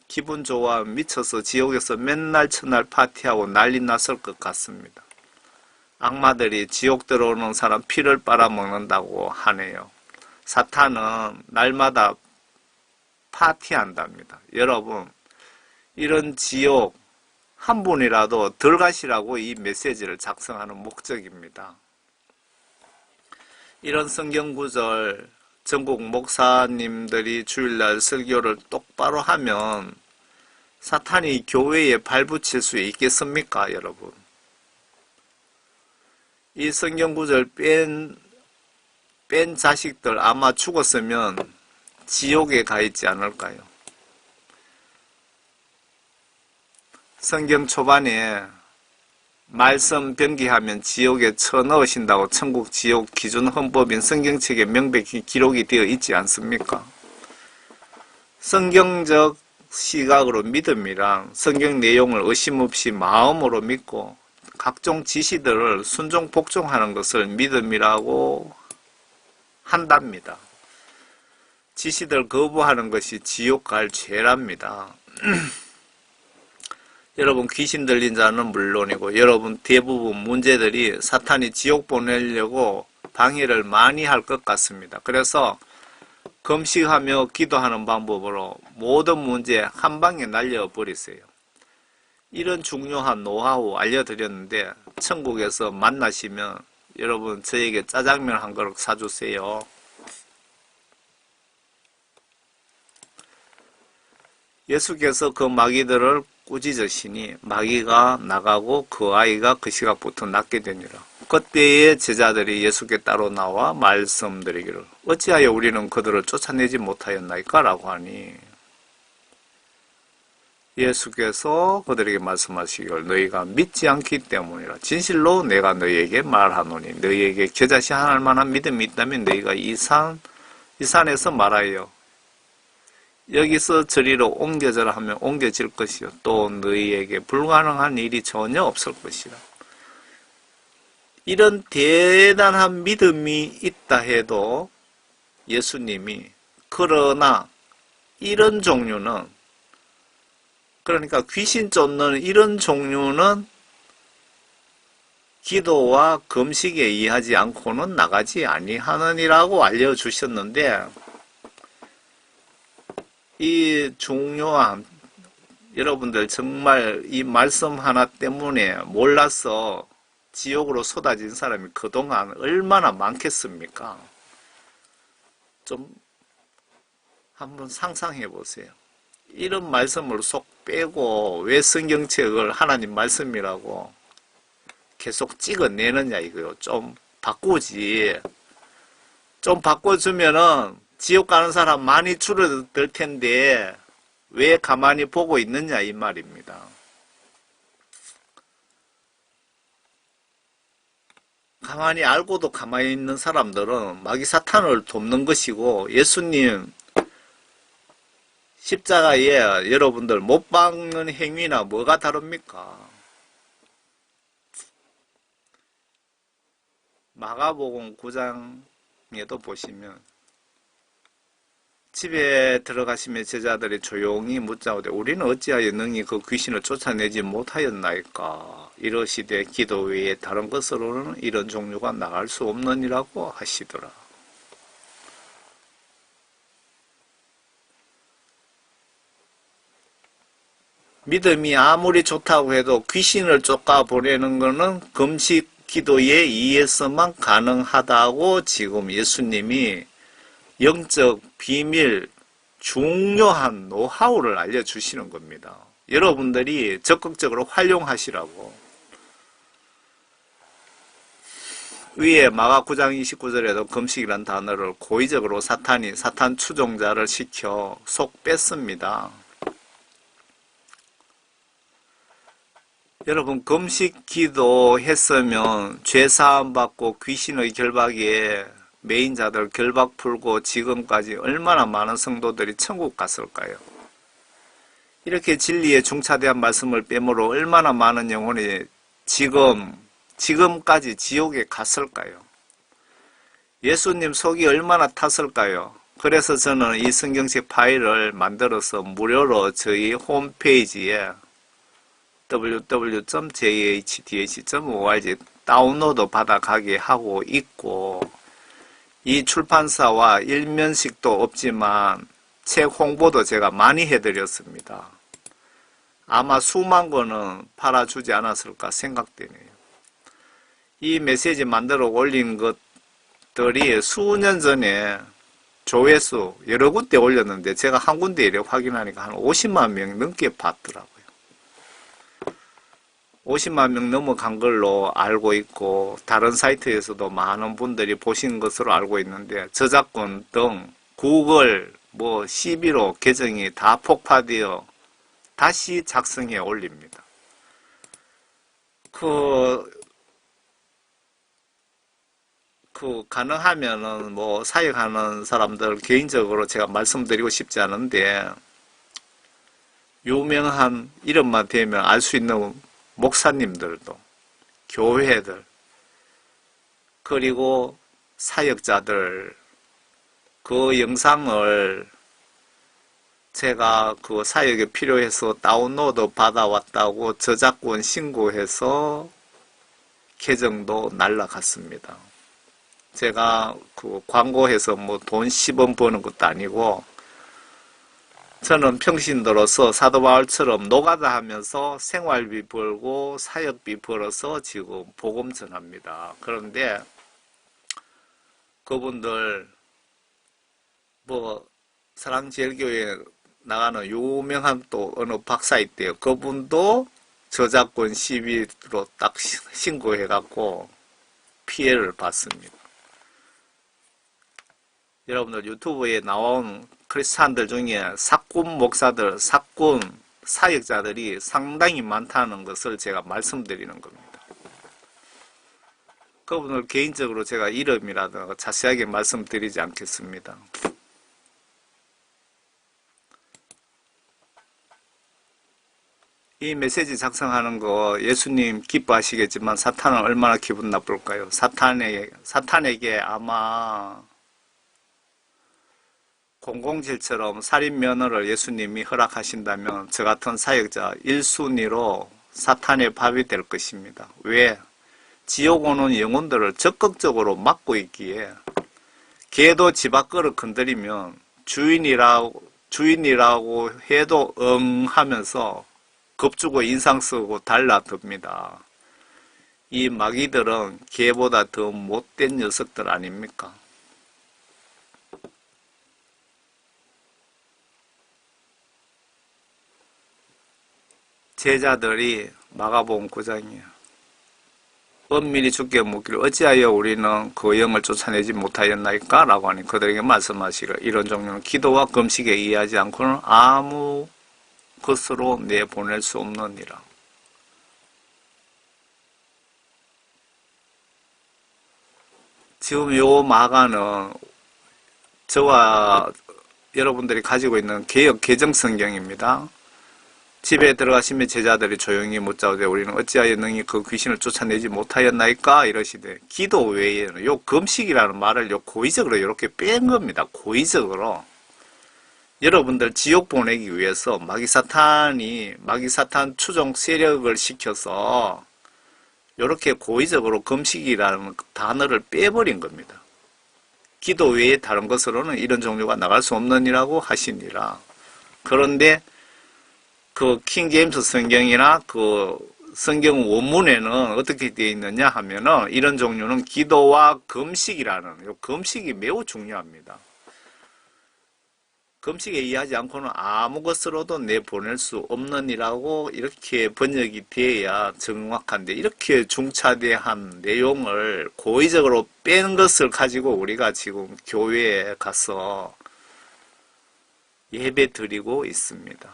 기분 좋아 미쳐서 지옥에서 맨날 첫날 파티하고 난리 났을 것 같습니다. 악마들이 지옥 들어오는 사람 피를 빨아먹는다고 하네요. 사탄은 날마다 파티한답니다. 여러분, 이런 지옥 한 분이라도 덜 가시라고 이 메시지를 작성하는 목적입니다. 이런 성경 구절 전국 목사님들이 주일날 설교를 똑바로 하면 사탄이 교회에 발붙일 수 있겠습니까, 여러분? 이 성경 구절 뺀 자식들 아마 죽었으면 지옥에 가 있지 않을까요? 성경 초반에 말씀 변기하면 지옥에 쳐넣으신다고 천국 지옥 기준 헌법인 성경책에 명백히 기록이 되어 있지 않습니까? 성경적 시각으로 믿음이란 성경 내용을 의심 없이 마음으로 믿고 각종 지시들을 순종 복종하는 것을 믿음이라고 한답니다. 지시들 거부하는 것이 지옥 갈 죄랍니다. 여러분 귀신 들린 자는 물론이고 여러분 대부분 문제들이 사탄이 지옥 보내려고 방해를 많이 할 것 같습니다. 그래서 금식하며 기도하는 방법으로 모든 문제 한 방에 날려버리세요. 이런 중요한 노하우 알려드렸는데 천국에서 만나시면 여러분 저에게 짜장면 한 그릇 사주세요. 예수께서 그 마귀들을 꾸짖으시니 마귀가 나가고 그 아이가 그 시각부터 낫게 되니라. 그때의 제자들이 예수께 따로 나와 말씀드리기를 어찌하여 우리는 그들을 쫓아내지 못하였나이까? 라고 하니 예수께서 그들에게 말씀하시기를 너희가 믿지 않기 때문이라. 진실로 내가 너희에게 말하노니 너희에게 겨자씨 하나 만한 믿음이 있다면 너희가 이 산에서 말하여 여기서 저리로 옮겨져라 하면 옮겨질 것이요 또 너희에게 불가능한 일이 전혀 없을 것이라. 이런 대단한 믿음이 있다 해도 예수님이 그러나 이런 종류는 그러니까 귀신 쫓는 이런 종류는 기도와 금식에 의하지 않고는 나가지 아니하느니라고 알려주셨는데 이 중요한 여러분들 정말 이 말씀 하나 때문에 몰라서 지옥으로 쏟아진 사람이 그동안 얼마나 많겠습니까? 좀 한번 상상해 보세요. 이런 말씀을 쏙 빼고 왜 성경책을 하나님 말씀이라고 계속 찍어내느냐 이거요. 좀 바꾸지. 좀 바꿔주면은 지옥 가는 사람 많이 줄어들 텐데 왜 가만히 보고 있느냐 이 말입니다. 가만히 알고도 가만히 있는 사람들은 마귀 사탄을 돕는 것이고 예수님 십자가에 여러분들 못 박는 행위나 뭐가 다릅니까? 마가복음 9장에도 보시면 집에 들어가시면 제자들이 조용히 묻자오되 우리는 어찌하여 능히 그 귀신을 쫓아내지 못하였나이까? 이러시되 기도 외에 다른 것으로는 이런 종류가 나갈 수 없느니라고 하시더라. 믿음이 아무리 좋다고 해도 귀신을 쫓아보내는 것은 금식 기도에 의해서만 가능하다고 지금 예수님이 영적 비밀, 중요한 노하우를 알려주시는 겁니다. 여러분들이 적극적으로 활용하시라고. 위에 마가 9장 29절에도 금식이란 단어를 고의적으로 사탄 추종자를 시켜 속 뺐습니다. 여러분, 금식 기도 했으면 죄사함 받고 귀신의 결박에 매인 자들 결박 풀고 지금까지 얼마나 많은 성도들이 천국 갔을까요? 이렇게 진리에 중차대한 말씀을 빼므로 얼마나 많은 영혼이 지금까지 지옥에 갔을까요? 예수님 속이 얼마나 탔을까요? 그래서 저는 이 성경책 파일을 만들어서 무료로 저희 홈페이지에 www.jhdh.org 다운로드 받아가게 하고 있고, 이 출판사와 일면식도 없지만 책 홍보도 제가 많이 해드렸습니다. 아마 수만 권은 팔아주지 않았을까 생각되네요. 이 메시지 만들어 올린 것들이 수년 전에 조회수 여러 군데 올렸는데 제가 한 군데 이래 확인하니까 한 50만 명 넘게 봤더라고요. 50만 명 넘어간 걸로 알고 있고, 다른 사이트에서도 많은 분들이 보신 것으로 알고 있는데, 저작권 등 구글, CB로 계정이 다 폭파되어 다시 작성해 올립니다. 가능하면은 사역하는 사람들 개인적으로 제가 말씀드리고 싶지 않은데, 유명한 이름만 대면 알 수 있는 목사님들도, 교회들, 그리고 사역자들, 그 영상을 제가 그 사역에 필요해서 다운로드 받아왔다고 저작권 신고해서 계정도 날라갔습니다. 제가 그 광고해서 돈 10원 버는 것도 아니고, 저는 평신도로서 사도 바울처럼 노가다 하면서 생활비 벌고 사역비 벌어서 지금 복음 전합니다. 그런데 그분들 사랑제일교회 나가는 유명한 또 어느 박사 있대요. 그분도 저작권 시비로 딱 신고해갖고 피해를 받습니다. 여러분들 유튜브에 나온 크리스찬들 중에 사꾼 목사들, 사꾼 사역자들이 상당히 많다는 것을 제가 말씀드리는 겁니다. 그분을 개인적으로 제가 이름이라든가 자세하게 말씀드리지 않겠습니다. 이 메시지 작성하는 거 예수님 기뻐하시겠지만 사탄은 얼마나 기분 나쁠까요? 사탄에게 아마 007처럼 살인 면허를 예수님이 허락하신다면 저 같은 사역자 1순위로 사탄의 밥이 될 것입니다. 왜? 지옥 오는 영혼들을 적극적으로 막고 있기에, 개도 집 앞그릇 건드리면 주인이라고 해도 응 하면서 겁주고 인상 쓰고 달라듭니다. 이 마귀들은 개보다 더 못된 녀석들 아닙니까? 제자들이 마가복음 9장이에요. 은밀히 주께 묻기를 어찌하여 우리는 그 영을 쫓아내지 못하였나이까? 라고 하니 그들에게 말씀하시기를 이런 종류는 기도와 금식에 의하지 않고는 아무 것으로 내보낼 수 없느니라. 지금 요 마가는 저와 여러분들이 가지고 있는 개역 개정 성경입니다. 집에 들어가시면 제자들이 조용히 묻자오되 우리는 어찌하여 능히 그 귀신을 쫓아내지 못하였나이까? 이러시되 기도 외에는 요 금식이라는 말을 요 고의적으로 이렇게 뺀 겁니다. 고의적으로. 여러분들 지옥 보내기 위해서 마귀사탄 추종 세력을 시켜서 이렇게 고의적으로 금식이라는 단어를 빼버린 겁니다. 기도 외에 다른 것으로는 이런 종류가 나갈 수 없느니라고 하시니라. 그런데 그 킹제임스 성경이나 그 성경 원문에는 어떻게 되어 있느냐 하면은 이런 종류는 기도와 금식이라는, 요 금식이 매우 중요합니다. 금식에 의하지 않고는 아무 것으로도 내보낼 수 없느니라고 이렇게 번역이 되어야 정확한데, 이렇게 중차대한 내용을 고의적으로 뺀 것을 가지고 우리가 지금 교회에 가서 예배 드리고 있습니다.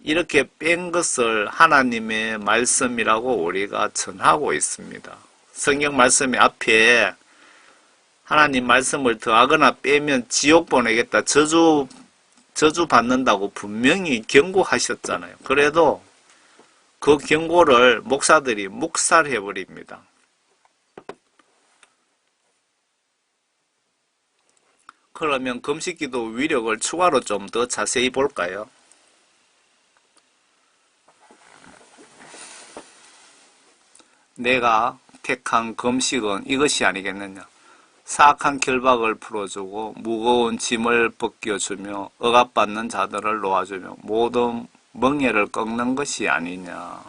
이렇게 뺀 것을 하나님의 말씀이라고 우리가 전하고 있습니다. 성경 말씀이 앞에 하나님 말씀을 더하거나 빼면 지옥 보내겠다, 저주 받는다고 분명히 경고하셨잖아요. 그래도 그 경고를 목사들이 묵살해버립니다. 그러면 금식기도 위력을 추가로 좀 더 자세히 볼까요? 내가 택한 금식은 이것이 아니겠느냐. 사악한 결박을 풀어주고 무거운 짐을 벗겨주며 억압받는 자들을 놓아주며 모든 멍에를 꺾는 것이 아니냐.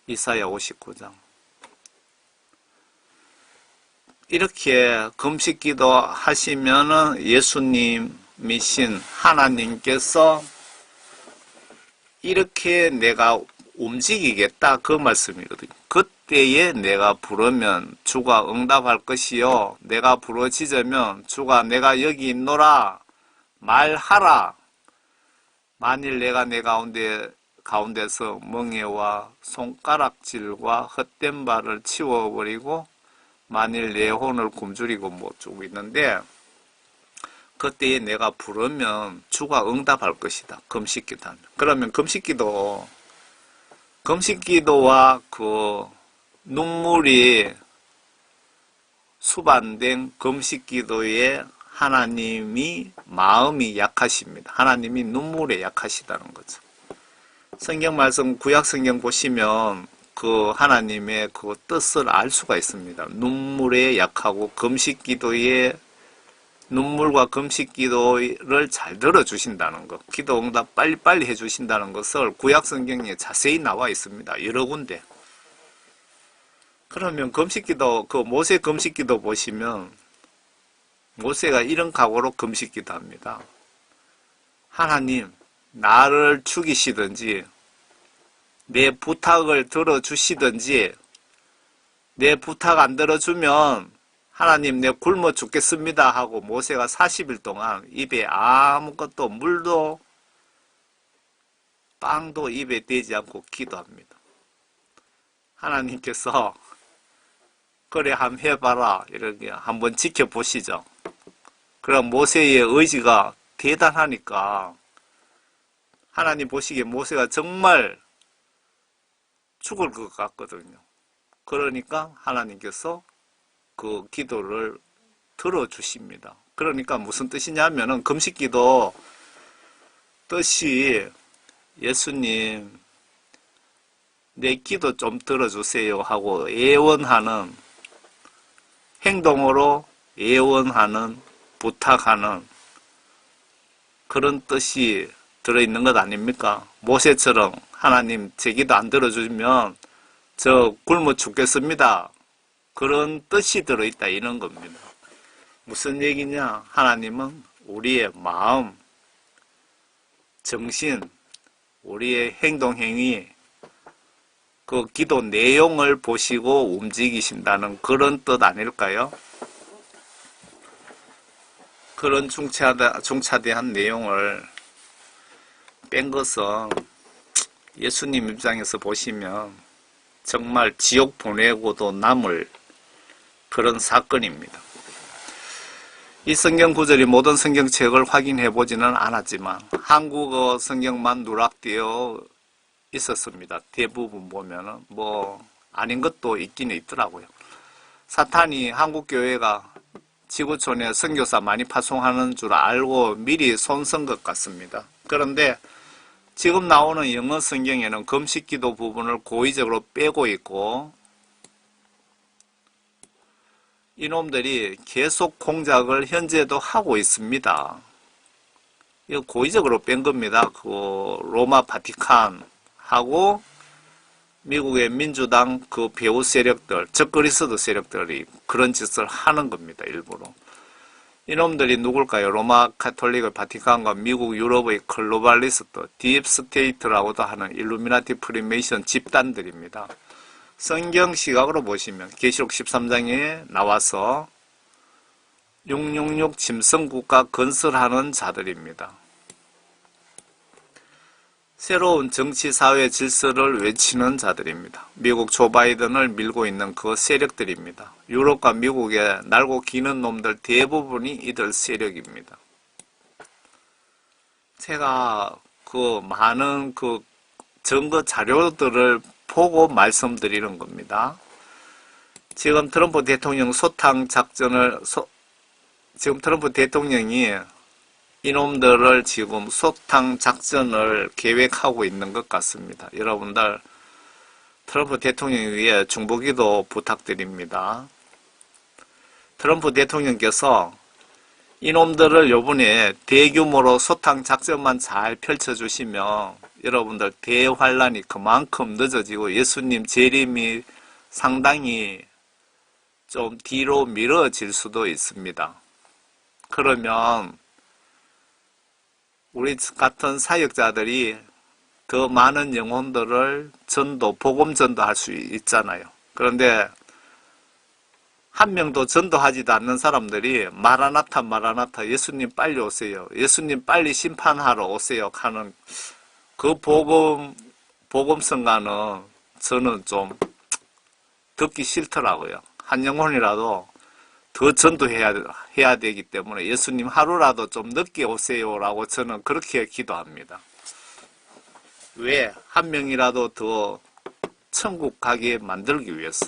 이사야 59장. 이렇게 금식기도 하시면은 예수님이신 하나님께서 이렇게 내가 움직이겠다, 그 말씀이거든요. 그때에 내가 부르면 주가 응답할 것이요, 내가 부르짖으면 주가 내가 여기 있노라 말하라. 만일 내가 내 가운데서 멍에와 손가락질과 헛된 발을 치워버리고 만일 내 혼을 굶주리고 뭐 쭉 있는데, 그때에 내가 부르면 주가 응답할 것이다, 금식기도 하면. 그러면 금식기도와 그 눈물이 수반된 금식기도에 하나님이 마음이 약하십니다. 하나님이 눈물에 약하시다는 거죠. 성경 말씀, 구약 성경 보시면 그 하나님의 그 뜻을 알 수가 있습니다. 눈물에 약하고 금식기도에, 눈물과 금식기도를 잘 들어주신다는 것, 기도 응답 빨리빨리 해주신다는 것을 구약 성경에 자세히 나와 있습니다. 여러 군데. 그러면 금식기도, 그 모세 금식기도 보시면 모세가 이런 각오로 금식기도 합니다. 하나님, 나를 죽이시든지 내 부탁을 들어주시든지, 내 부탁 안 들어주면 하나님 내 굶어 죽겠습니다 하고 모세가 40일 동안 입에 아무것도, 물도 빵도 입에 대지 않고 기도합니다. 하나님께서 그래 한번 해봐라, 이렇게 한번 지켜보시죠. 그럼 모세의 의지가 대단하니까 하나님 보시기에 모세가 정말 죽을 것 같거든요. 그러니까 하나님께서 그 기도를 들어주십니다. 그러니까 무슨 뜻이냐면은 금식기도 뜻이 예수님 내 기도 좀 들어주세요 하고 애원하는, 행동으로 애원하는, 부탁하는 그런 뜻이 들어있는 것 아닙니까? 모세처럼 하나님 제 기도 안 들어주면 저 굶어 죽겠습니다, 그런 뜻이 들어있다, 이런 겁니다. 무슨 얘기냐? 하나님은 우리의 마음, 정신, 우리의 행동, 행위, 그 기도 내용을 보시고 움직이신다는 그런 뜻 아닐까요? 그런 중차대한 내용을 뺀 것은 예수님 입장에서 보시면 정말 지옥 보내고도 남을 그런 사건입니다. 이 성경 구절이 모든 성경책을 확인해 보지는 않았지만 한국어 성경만 누락되어 있었습니다. 대부분 보면은 뭐 아닌 것도 있긴 있더라고요. 사탄이 한국교회가 지구촌에 선교사 많이 파송하는 줄 알고 미리 손쓴 것 같습니다. 그런데 지금 나오는 영어 성경에는 금식기도 부분을 고의적으로 빼고 있고, 이놈들이 계속 공작을 현재도 하고 있습니다. 이거 고의적으로 뺀 겁니다. 그 로마 바티칸하고 미국의 민주당 그 배후 세력들, 적그리스도 세력들이 그런 짓을 하는 겁니다. 일부러. 이놈들이 누굴까요? 로마 카톨릭의 바티칸과 미국 유럽의 글로벌리스트, 딥스테이트라고도 하는 일루미나티 프리메이션 집단들입니다. 성경 시각으로 보시면 계시록 13장에 나와서 666 짐승국가 건설하는 자들입니다. 새로운 정치 사회 질서를 외치는 자들입니다. 미국 조 바이든을 밀고 있는 그 세력들입니다. 유럽과 미국에 날고 기는 놈들 대부분이 이들 세력입니다. 제가 그 많은 그 증거 자료들을 보고 말씀드리는 겁니다. 지금 트럼프 대통령 소탕 작전을 지금 트럼프 대통령이 이놈들을 지금 소탕 작전을 계획하고 있는 것 같습니다. 여러분들 트럼프 대통령 위해 중보기도 부탁드립니다. 트럼프 대통령께서 이놈들을 요번에 대규모로 소탕 작전만 잘 펼쳐주시면 여러분들 대환란이 그만큼 늦어지고 예수님 재림이 상당히 좀 뒤로 미뤄질 수도 있습니다. 그러면 우리 같은 사역자들이 더 많은 영혼들을 복음 전도할 수 있잖아요. 그런데 한 명도 전도하지도 않는 사람들이 마라나타 마라나타 예수님 빨리 오세요. 예수님 빨리 심판하러 오세요 하는 그 복음성가는 저는 좀 듣기 싫더라고요. 한 영혼이라도 더 전도해야 되기 때문에 예수님 하루라도 좀 늦게 오세요라고 저는 그렇게 기도합니다. 왜? 한 명이라도 더 천국 가게 만들기 위해서.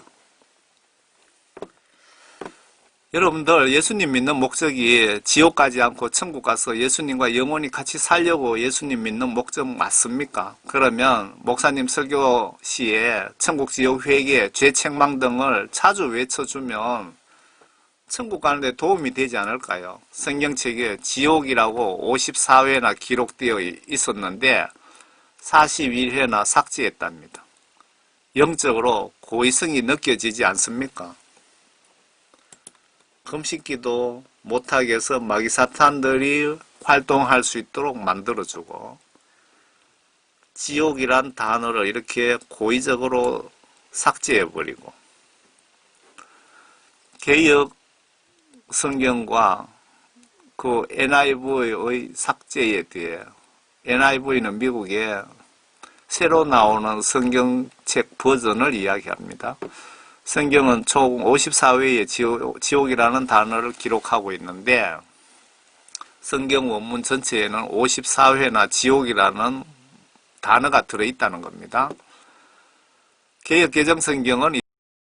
여러분들 예수님 믿는 목적이 지옥 가지 않고 천국 가서 예수님과 영원히 같이 살려고 예수님 믿는 목적 맞습니까? 그러면 목사님 설교 시에 천국 지옥 회개, 죄 책망 등을 자주 외쳐주면 천국 가는데 도움이 되지 않을까요? 성경책에 지옥이라고 54회나 기록되어 있었는데 41회나 삭제했답니다. 영적으로 고의성이 느껴지지 않습니까? 금식기도 못하게 해서 마귀 사탄들이 활동할 수 있도록 만들어주고 지옥이란 단어를 이렇게 고의적으로 삭제해버리고 개혁 성경과 그 NIV의 삭제에 대해 NIV는 미국에 새로 나오는 성경책 버전을 이야기합니다. 성경은 총 54회의 지옥이라는 단어를 기록하고 있는데 성경 원문 전체에는 54회나 지옥이라는 단어가 들어있다는 겁니다. 개역 개정 성경은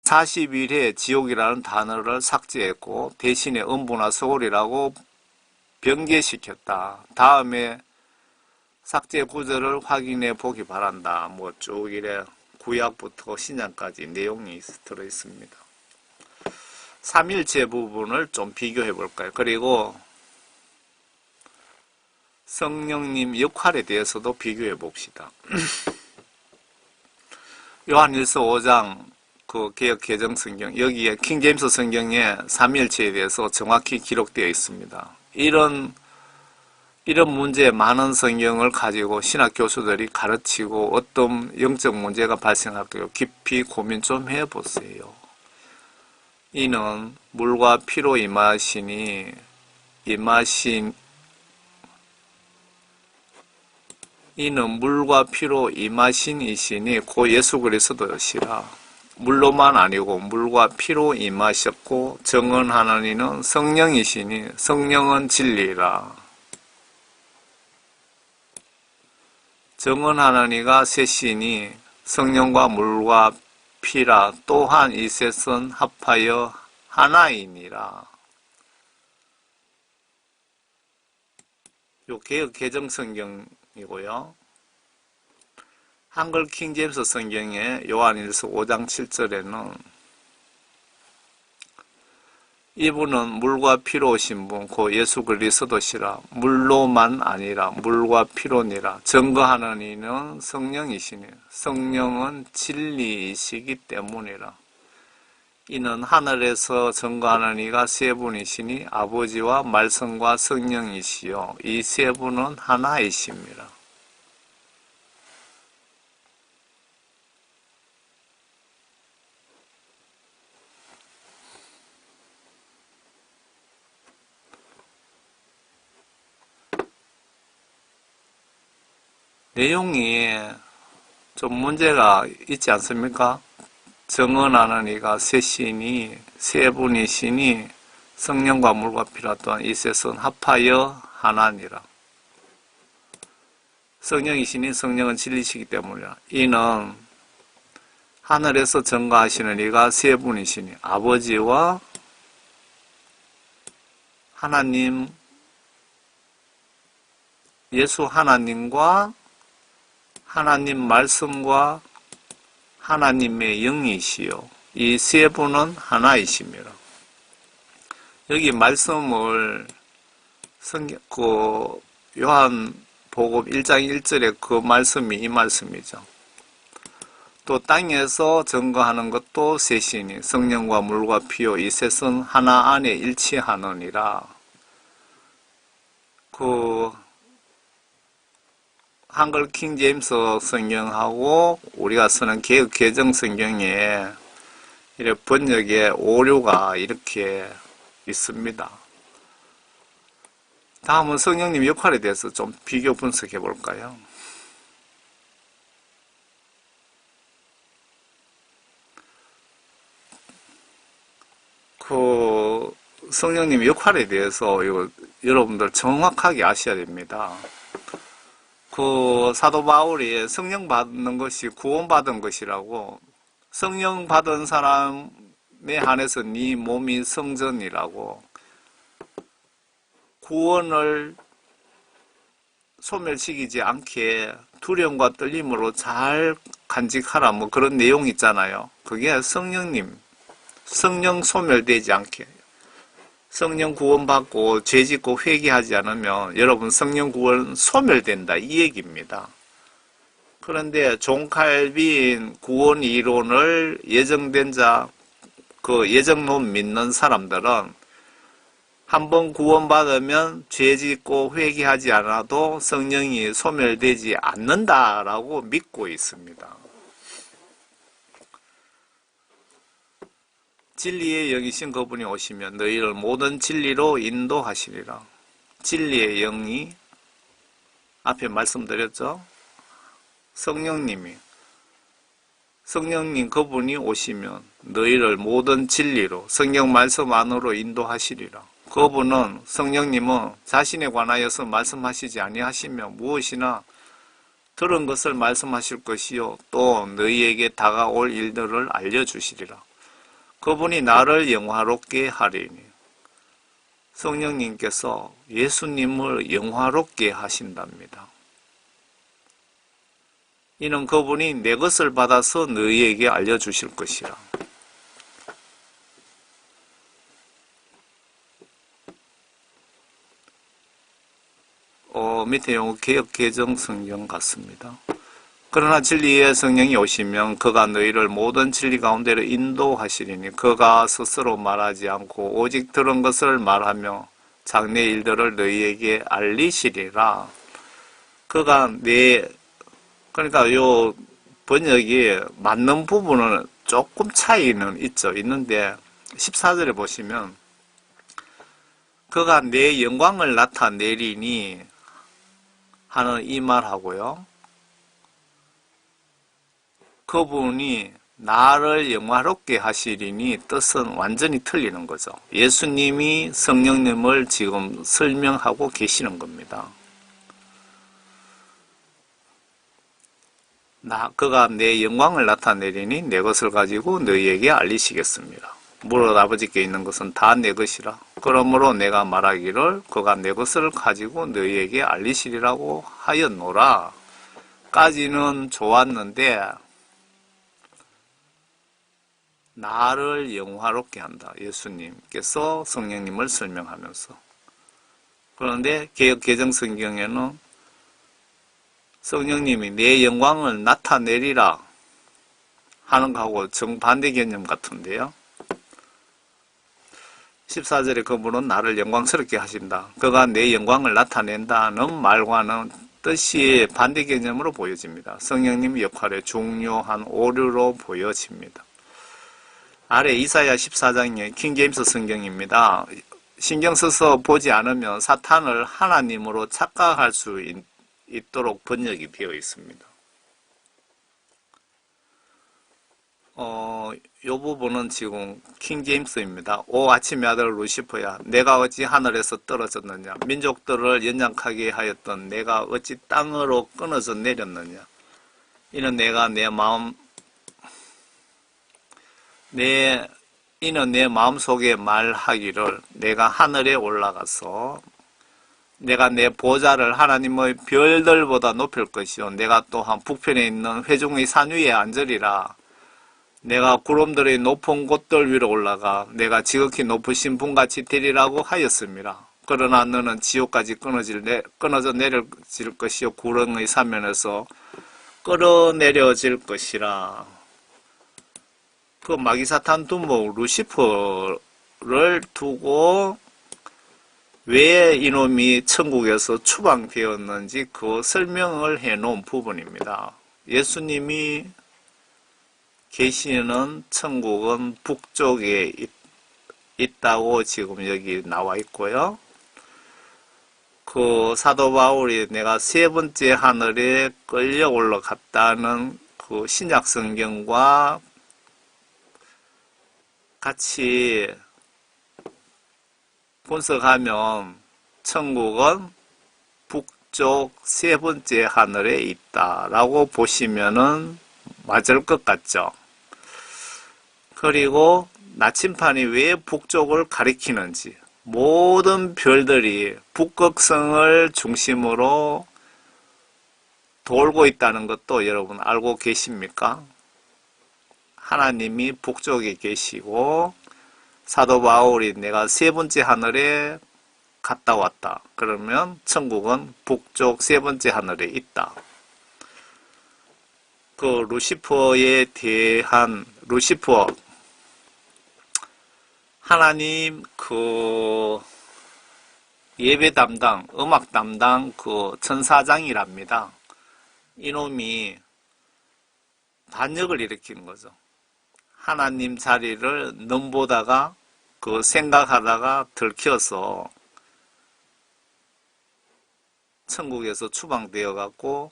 41회 지옥이라는 단어를 삭제했고 대신에 음부나 서울이라고 변개시켰다. 다음에 삭제 구절을 확인해 보기 바란다. 뭐 쭉 이래 구약부터 신약까지 내용이 들어있습니다. 삼일체 부분을 좀 비교해 볼까요? 그리고 성령님 역할에 대해서도 비교해 봅시다. 요한일서 5장 그 개역 개정 성경 여기에 킹제임스 성경에 삼일체에 대해서 정확히 기록되어 있습니다. 이런 문제 많은 성경을 가지고 신학 교수들이 가르치고 어떤 영적 문제가 발생할까요? 깊이 고민 좀 해보세요. 이는 물과 피로 이는 물과 피로 임하신 이시니 고 예수 그리스도시라. 물로만 아니고 물과 피로 임하셨고 정언하는 이는 성령이시니 성령은 진리라. 정언하는 이가 셋이니 성령과 물과 피라. 또한 이 셋은 합하여 하나이니라. 요 개역 개정 성경이고요. 한글 킹제임스 성경의 요한일서 5장 7절에는 이분은 물과 피로 오신 분, 고 예수 그리스도시라. 물로만 아니라 물과 피로니라. 증거하는 이는 성령이시니 성령은 진리이시기 때문이라. 이는 하늘에서 증거하는 이가 세 분이시니 아버지와 말씀과 성령이시요 이 세 분은 하나이십니다. 내용이 좀 문제가 있지 않습니까? 증언하는 이가 셋이니 세 분이시니 성령과 물과 피라 또한 이 셋은 합하여 하나니라. 성령이시니 성령은 진리시기 때문이라. 이는 하늘에서 증거하시는 이가 세 분이시니 아버지와 하나님, 예수 하나님과 하나님 말씀과 하나님의 영이시요 이 세 분은 하나이십니다. 여기 말씀을 요한복음 1장 1절에 그 말씀이 이 말씀이죠. 또 땅에서 증거하는 것도 셋이니 성령과 물과 피요 이 셋은 하나 안에 일치하느니라. 한글 킹 제임스 성경하고 우리가 쓰는 개역 개정 성경에 이렇게 번역에 오류가 이렇게 있습니다. 다음은 성령님 역할에 대해서 좀 비교 분석해 볼까요? 성령님 역할에 대해서 여러분들 정확하게 아셔야 됩니다. 사도 바울이 성령 받는 것이 구원받은 것이라고, 성령 받은 사람에 한해서 네 몸이 성전이라고, 구원을 소멸시키지 않게 두려움과 떨림으로 잘 간직하라 뭐 그런 내용 있잖아요. 그게 성령 소멸되지 않게, 성령 구원받고 죄짓고 회개하지 않으면 여러분 성령 구원 소멸된다 이 얘기입니다. 그런데 종칼빈 구원 이론을 예정된 자, 예정론 믿는 사람들은 한번 구원받으면 죄짓고 회개하지 않아도 성령이 소멸되지 않는다라고 믿고 있습니다. 진리의 영이신 그분이 오시면 너희를 모든 진리로 인도하시리라. 진리의 영이 앞에 말씀드렸죠. 성령님 그분이 오시면 너희를 모든 진리로 성경 말씀 안으로 인도하시리라. 그분은 성령님은 자신에 관하여서 말씀하시지 아니하시며 무엇이나 들은 것을 말씀하실 것이요 또 너희에게 다가올 일들을 알려주시리라. 그분이 나를 영화롭게 하리니. 성령님께서 예수님을 영화롭게 하신답니다. 이는 그분이 내 것을 받아서 너희에게 알려주실 것이라. 밑에 용어 개역 개정 성경 같습니다. 그러나 진리의 성령이 오시면 그가 너희를 모든 진리 가운데로 인도하시리니 그가 스스로 말하지 않고 오직 들은 것을 말하며 장래 일들을 너희에게 알리시리라. 그러니까 요 번역이 맞는 부분은 조금 차이는 있는데 14절에 보시면 그가 내 영광을 나타내리니 하는 이 말하고요. 그분이 나를 영화롭게 하시리니 뜻은 완전히 틀리는 거죠. 예수님이 성령님을 지금 설명하고 계시는 겁니다. 그가 내 영광을 나타내리니 내 것을 가지고 너희에게 알리시겠습니다. 무릇 아버지께 있는 것은 다 내 것이라. 그러므로 내가 말하기를 그가 내 것을 가지고 너희에게 알리시리라고 하였노라. 까지는 좋았는데 나를 영화롭게 한다. 예수님께서 성령님을 설명하면서. 그런데 개역 개정 성경에는 성령님이 내 영광을 나타내리라 하는 거하고 정반대 개념 같은데요. 14절에 그분은 나를 영광스럽게 하신다. 그가 내 영광을 나타낸다는 말과는 뜻이 반대 개념으로 보여집니다. 성령님 역할의 중요한 오류로 보여집니다. 아래 이사야 14장의 킹제임스 성경입니다. 신경 써서 보지 않으면 사탄을 하나님으로 착각할 수 있도록 번역이 되어 있습니다. 이 부분은 지금 킹제임스입니다. 오 아침의 아들 루시퍼야, 내가 어찌 하늘에서 떨어졌느냐, 민족들을 연약하게 하였던 내가 어찌 땅으로 끊어져 내렸느냐. 이는 내가 이는 내 마음속에 말하기를 내가 하늘에 올라가서 내가 내 보좌를 하나님의 별들보다 높일 것이요 내가 또한 북편에 있는 회중의 산 위에 앉으리라. 내가 구름들의 높은 곳들 위로 올라가 내가 지극히 높으신 분같이 되리라고 하였습니다. 그러나 너는 지옥까지 끊어져 내려질 것이요 구름의 사면에서 끌어내려질 것이라. 그 마귀사탄 두목 루시퍼를 두고 왜 이놈이 천국에서 추방되었는지 그 설명을 해놓은 부분입니다. 예수님이 계시는 천국은 북쪽에 있다고 지금 여기 나와 있고요. 그 사도 바울이 내가 세 번째 하늘에 끌려 올라갔다는 그 신약 성경과 같이 분석하면 천국은 북쪽 세 번째 하늘에 있다라고 보시면은 맞을 것 같죠. 그리고 나침판이 왜 북쪽을 가리키는지, 모든 별들이 북극성을 중심으로 돌고 있다는 것도 여러분 알고 계십니까? 하나님이 북쪽에 계시고 사도 바울이 내가 세 번째 하늘에 갔다 왔다. 그러면 천국은 북쪽 세 번째 하늘에 있다. 그 루시퍼에 대한 루시퍼 하나님 그 예배 담당, 음악 담당 그 천사장이랍니다. 이놈이 반역을 일으킨 거죠. 하나님 자리를 넘보다가 그 생각하다가 들켜서 천국에서 추방되어 갖고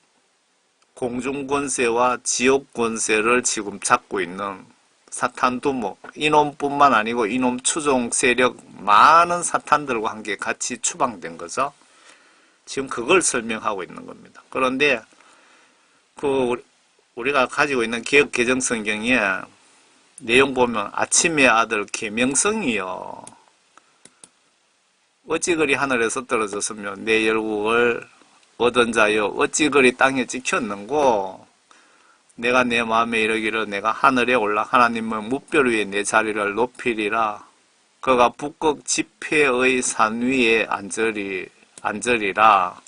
공중 권세와 지옥 권세를 지금 잡고 있는 사탄 두목, 이놈뿐만 아니고 이놈 추종 세력 많은 사탄들과 함께 같이 추방된 거죠. 지금 그걸 설명하고 있는 겁니다. 그런데 그 우리가 가지고 있는 개역 개정 성경에 내용 보면 아침의 아들 계명성이요 어찌 그리 하늘에서 떨어졌으면 내 열국을 얻은 자여 어찌 그리 땅에 찍혔는고 내가 내 마음에 이르기를 내가 하늘에 올라 하나님의 뭇별 위에 내 자리를 높이리라. 그가 북극 지폐의 산 위에 앉으리라.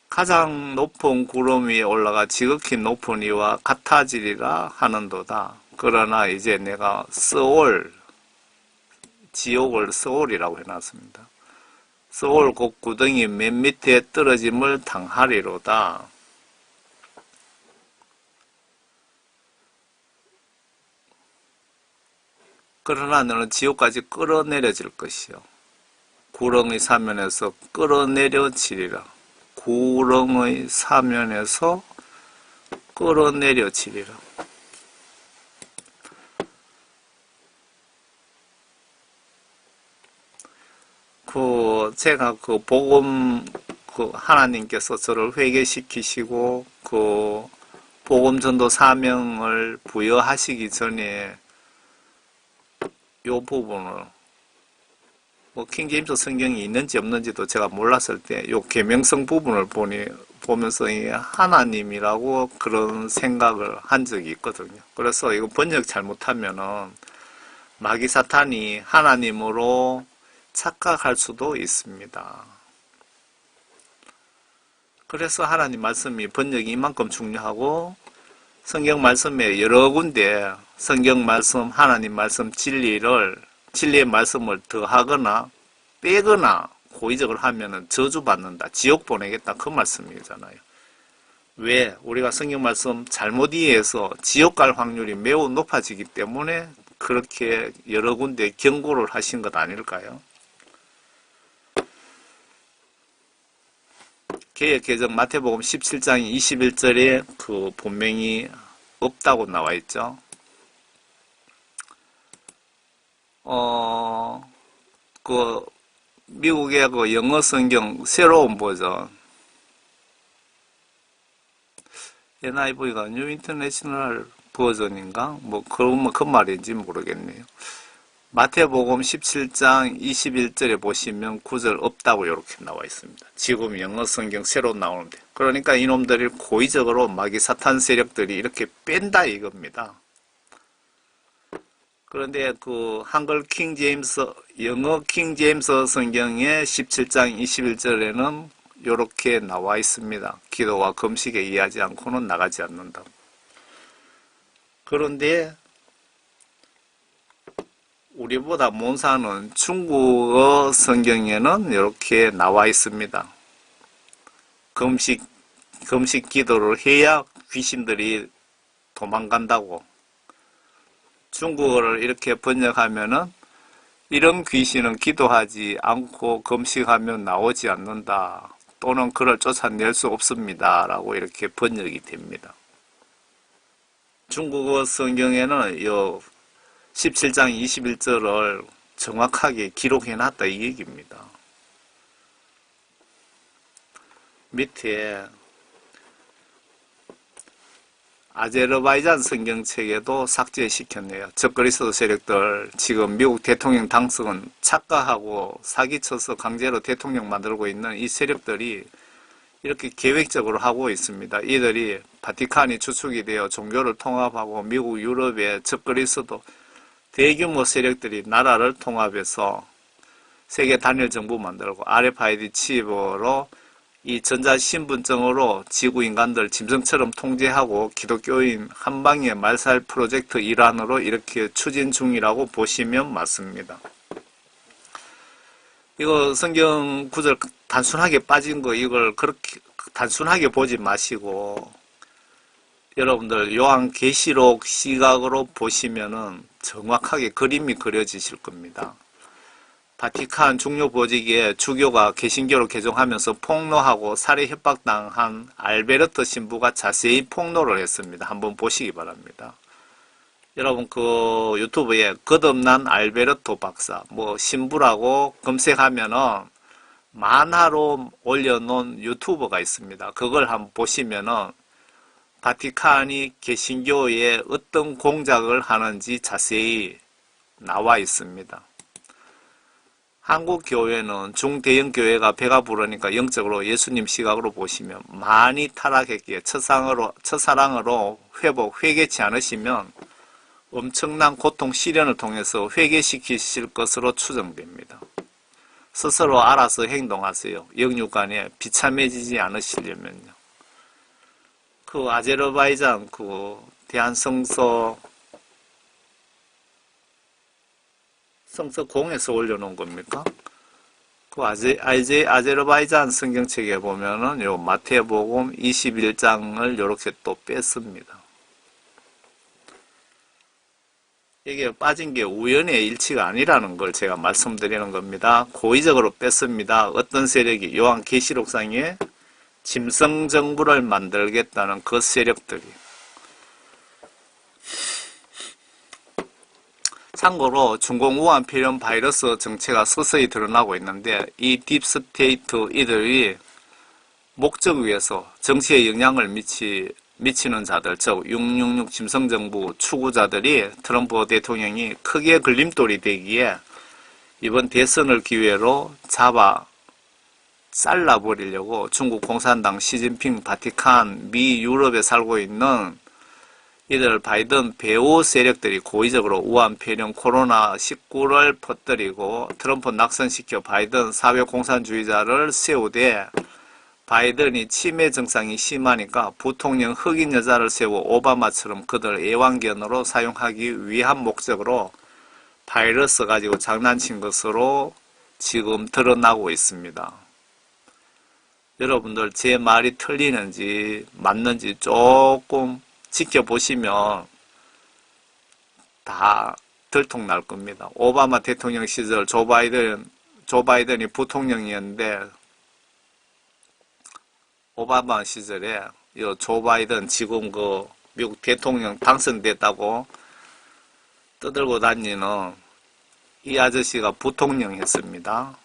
가장 높은 구름 위에 올라가 지극히 높은 이와 같아지리라 하는도다. 그러나 이제 내가 지옥을 스올이라고 해놨습니다. 스올 곧 구덩이 맨 밑에 떨어짐을 당하리로다. 그러나 너는 지옥까지 끌어내려질 것이요 구렁의 사면에서 끌어내려지리라. 구렁의 사면에서 끌어내려지리라. 제가 복음, 하나님께서 저를 회개시키시고, 복음 전도 사명을 부여하시기 전에, 요 부분을, 킹제임스 성경이 있는지 없는지도 제가 몰랐을 때, 요 계명성 부분을 보면서 이게 하나님이라고 그런 생각을 한 적이 있거든요. 그래서 이거 번역 잘못하면은 마귀 사탄이 하나님으로 착각할 수도 있습니다. 그래서 하나님 말씀이 번역이 이만큼 중요하고 성경 말씀에 여러 군데 성경 말씀, 하나님 말씀 진리의 말씀을 더하거나 빼거나 고의적으로 하면은 저주받는다, 지옥 보내겠다 그 말씀이잖아요. 왜? 우리가 성경 말씀 잘못 이해해서 지옥 갈 확률이 매우 높아지기 때문에 그렇게 여러 군데 경고를 하신 것 아닐까요? 개역 마태복음 17장 21절에 그 본명이 없다고 나와 있죠. 미국의 그 영어 성경 새로운 버전 NIV가 뉴 인터내셔널 버전인가? 그 말인지 모르겠네요. 마태복음 17장 21절에 보시면 구절 없다고 이렇게 나와 있습니다. 지금 영어 성경 새로 나오는데. 그러니까 이놈들이 고의적으로 마귀 사탄 세력들이 이렇게 뺀다 이겁니다. 그런데 그 한글 영어 킹 제임스 성경의 17장 21절에는 이렇게 나와 있습니다. 기도와 금식에 의하지 않고는 나가지 않는다. 그런데 우리보다 못 사는 중국어 성경에는 이렇게 나와 있습니다. 금식 기도를 해야 귀신들이 도망간다고. 중국어를 이렇게 번역하면은 이런 귀신은 기도하지 않고 금식하면 나오지 않는다. 또는 그를 쫓아낼 수 없습니다. 라고 이렇게 번역이 됩니다. 중국어 성경에는 이 17장 21절을 정확하게 기록해놨다 이 얘기입니다. 밑에 아제르바이잔 성경책에도 삭제시켰네요. 적그리스도 세력들 지금 미국 대통령 당선은 착각하고 사기쳐서 강제로 대통령 만들고 있는 이 세력들이 이렇게 계획적으로 하고 있습니다. 이들이 바티칸이 주축이 되어 종교를 통합하고 미국, 유럽의 적그리스도 대규모 세력들이 나라를 통합해서 세계 단일 정부 만들고 RFID 칩으로 이 전자신분증으로 지구 인간들 짐승처럼 통제하고 기독교인 한방의 말살 프로젝트 일환으로 이렇게 추진 중이라고 보시면 맞습니다. 이거 성경 구절 단순하게 빠진 거 이걸 그렇게 단순하게 보지 마시고 여러분들 요한계시록 시각으로 보시면은 정확하게 그림이 그려지실 겁니다. 바티칸 중요보직에 주교가 개신교로 개종하면서 폭로하고 살해 협박당한 알베르토 신부가 자세히 폭로를 했습니다. 한번 보시기 바랍니다. 여러분 그 유튜브에 거듭난 알베르토 박사 신부라고 검색하면은 만화로 올려놓은 유튜버가 있습니다. 그걸 한번 보시면은 바티칸이 개신교에 어떤 공작을 하는지 자세히 나와 있습니다. 한국 교회는 중대형 교회가 배가 부르니까 영적으로 예수님 시각으로 보시면 많이 타락했기에 첫사랑으로 회개치 않으시면 엄청난 고통 시련을 통해서 회개시키실 것으로 추정됩니다. 스스로 알아서 행동하세요. 영육간에 비참해지지 않으시려면요. 그 아제르바이잔 그 대한성서 성서공에서 올려놓은 겁니까? 그 아제르바이잔 성경책에 보면은 요 마태복음 21장을 요렇게 또 뺐습니다. 이게 빠진 게 우연의 일치가 아니라는 걸 제가 말씀드리는 겁니다. 고의적으로 뺐습니다. 어떤 세력이 요한계시록상에 짐승정부를 만들겠다는 그 세력들이. 참고로 중공 우한 폐렴 바이러스 정체가 서서히 드러나고 있는데 이 딥스테이트 이들이 목적 위에서 정치에 영향을 미치는 자들, 즉 666 짐승정부 추구자들이 트럼프 대통령이 크게 걸림돌이 되기에 이번 대선을 기회로 잘라버리려고 중국 공산당 시진핑 바티칸 미 유럽에 살고 있는 이들 바이든 배후 세력들이 고의적으로 우한 폐렴 코로나19를 퍼뜨리고 트럼프 낙선시켜 바이든 사회공산주의자를 세우되 바이든이 치매 증상이 심하니까 부통령 흑인 여자를 세우고 오바마처럼 그들 애완견으로 사용하기 위한 목적으로 바이러스 가지고 장난친 것으로 지금 드러나고 있습니다. 여러분들 제 말이 틀리는지 맞는지 조금 지켜보시면 다 들통날 겁니다. 오바마 대통령 시절 조 바이든이 부통령이었는데 오바마 시절에 조 바이든 지금 그 미국 대통령 당선됐다고 떠들고 다니는 이 아저씨가 부통령이었습니다.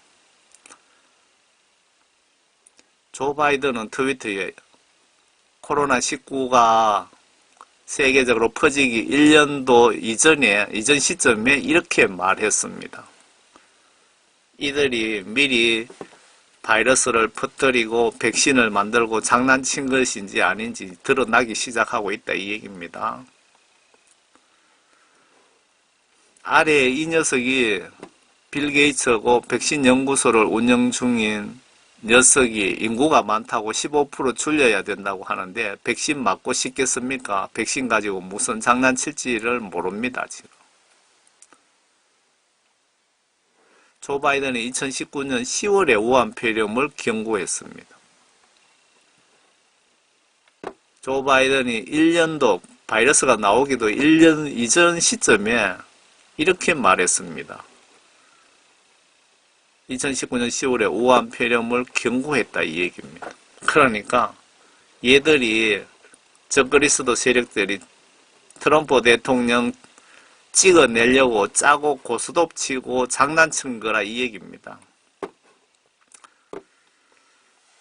조 바이든은 트위터에 코로나19가 세계적으로 퍼지기 1년도 이전 시점에 이렇게 말했습니다. 이들이 미리 바이러스를 퍼뜨리고 백신을 만들고 장난친 것인지 아닌지 드러나기 시작하고 있다 이 얘기입니다. 아래 이 녀석이 빌 게이츠하고 백신 연구소를 운영 중인 녀석이 인구가 많다고 15% 줄여야 된다고 하는데 백신 맞고 싶겠습니까? 백신 가지고 무슨 장난칠지를 모릅니다. 지금. 조 바이든이 2019년 10월에 우한 폐렴을 경고했습니다. 조 바이든이 1년도 바이러스가 나오기도 1년 이전 시점에 이렇게 말했습니다. 2019년 10월에 우한 폐렴을 경고했다 이 얘기입니다. 그러니까 얘들이 적그리스도 세력들이 트럼프 대통령 찍어내려고 짜고 고스톱 치고 장난친 거라 이 얘기입니다.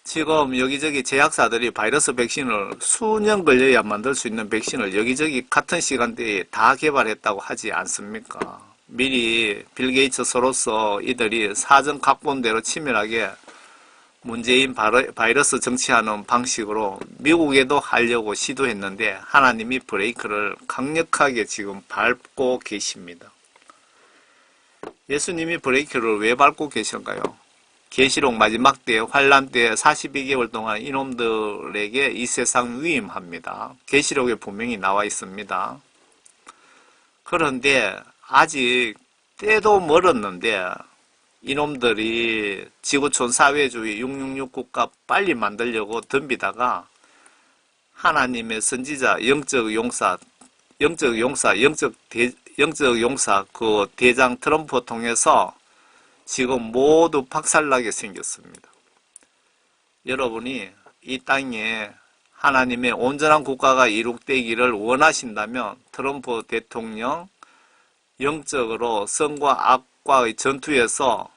지금 여기저기 제약사들이 바이러스 백신을 수년 걸려야 만들 수 있는 백신을 여기저기 같은 시간대에 다 개발했다고 하지 않습니까? 미리 빌 게이츠 서로서 이들이 사전 각본대로 치밀하게 문재인 바이러스 정치하는 방식으로 미국에도 하려고 시도했는데 하나님이 브레이크를 강력하게 지금 밟고 계십니다. 예수님이 브레이크를 왜 밟고 계실까요? 계시록 마지막 때 환란 때 42개월 동안 이놈들에게 이 세상 위임합니다. 계시록에 분명히 나와 있습니다. 그런데 아직 때도 멀었는데 이놈들이 지구촌 사회주의 666 국가 빨리 만들려고 덤비다가 하나님의 선지자 영적 용사 그 대장 트럼프 통해서 지금 모두 박살나게 생겼습니다. 여러분이 이 땅에 하나님의 온전한 국가가 이룩되기를 원하신다면 트럼프 대통령 영적으로 선과 악과의 전투에서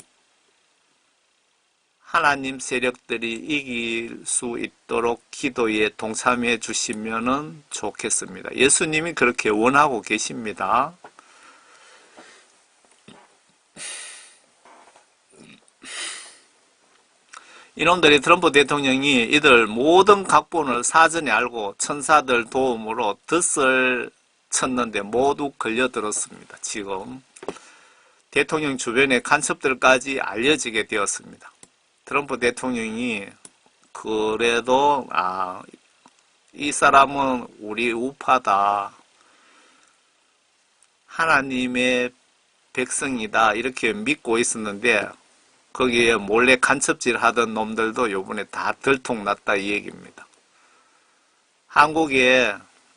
하나님 세력들이 이길 수 있도록 기도에 동참해 주시면 좋겠습니다. 예수님이 그렇게 원하고 계십니다. 이놈들이 트럼프 대통령이 이들 모든 각본을 사전에 알고 천사들 도움으로 덫을 쳤는데 모두 걸려들었습니다. 지금 대통령 주변의 간첩들까지 알려지게 되었습니다. 트럼프 대통령이 그래도 이 사람은 우리 우파다. 하나님의 백성이다. 이렇게 믿고 있었는데 거기에 몰래 간첩질 하던 놈들도 요번에 다 들통났다 이 얘기입니다. 한국에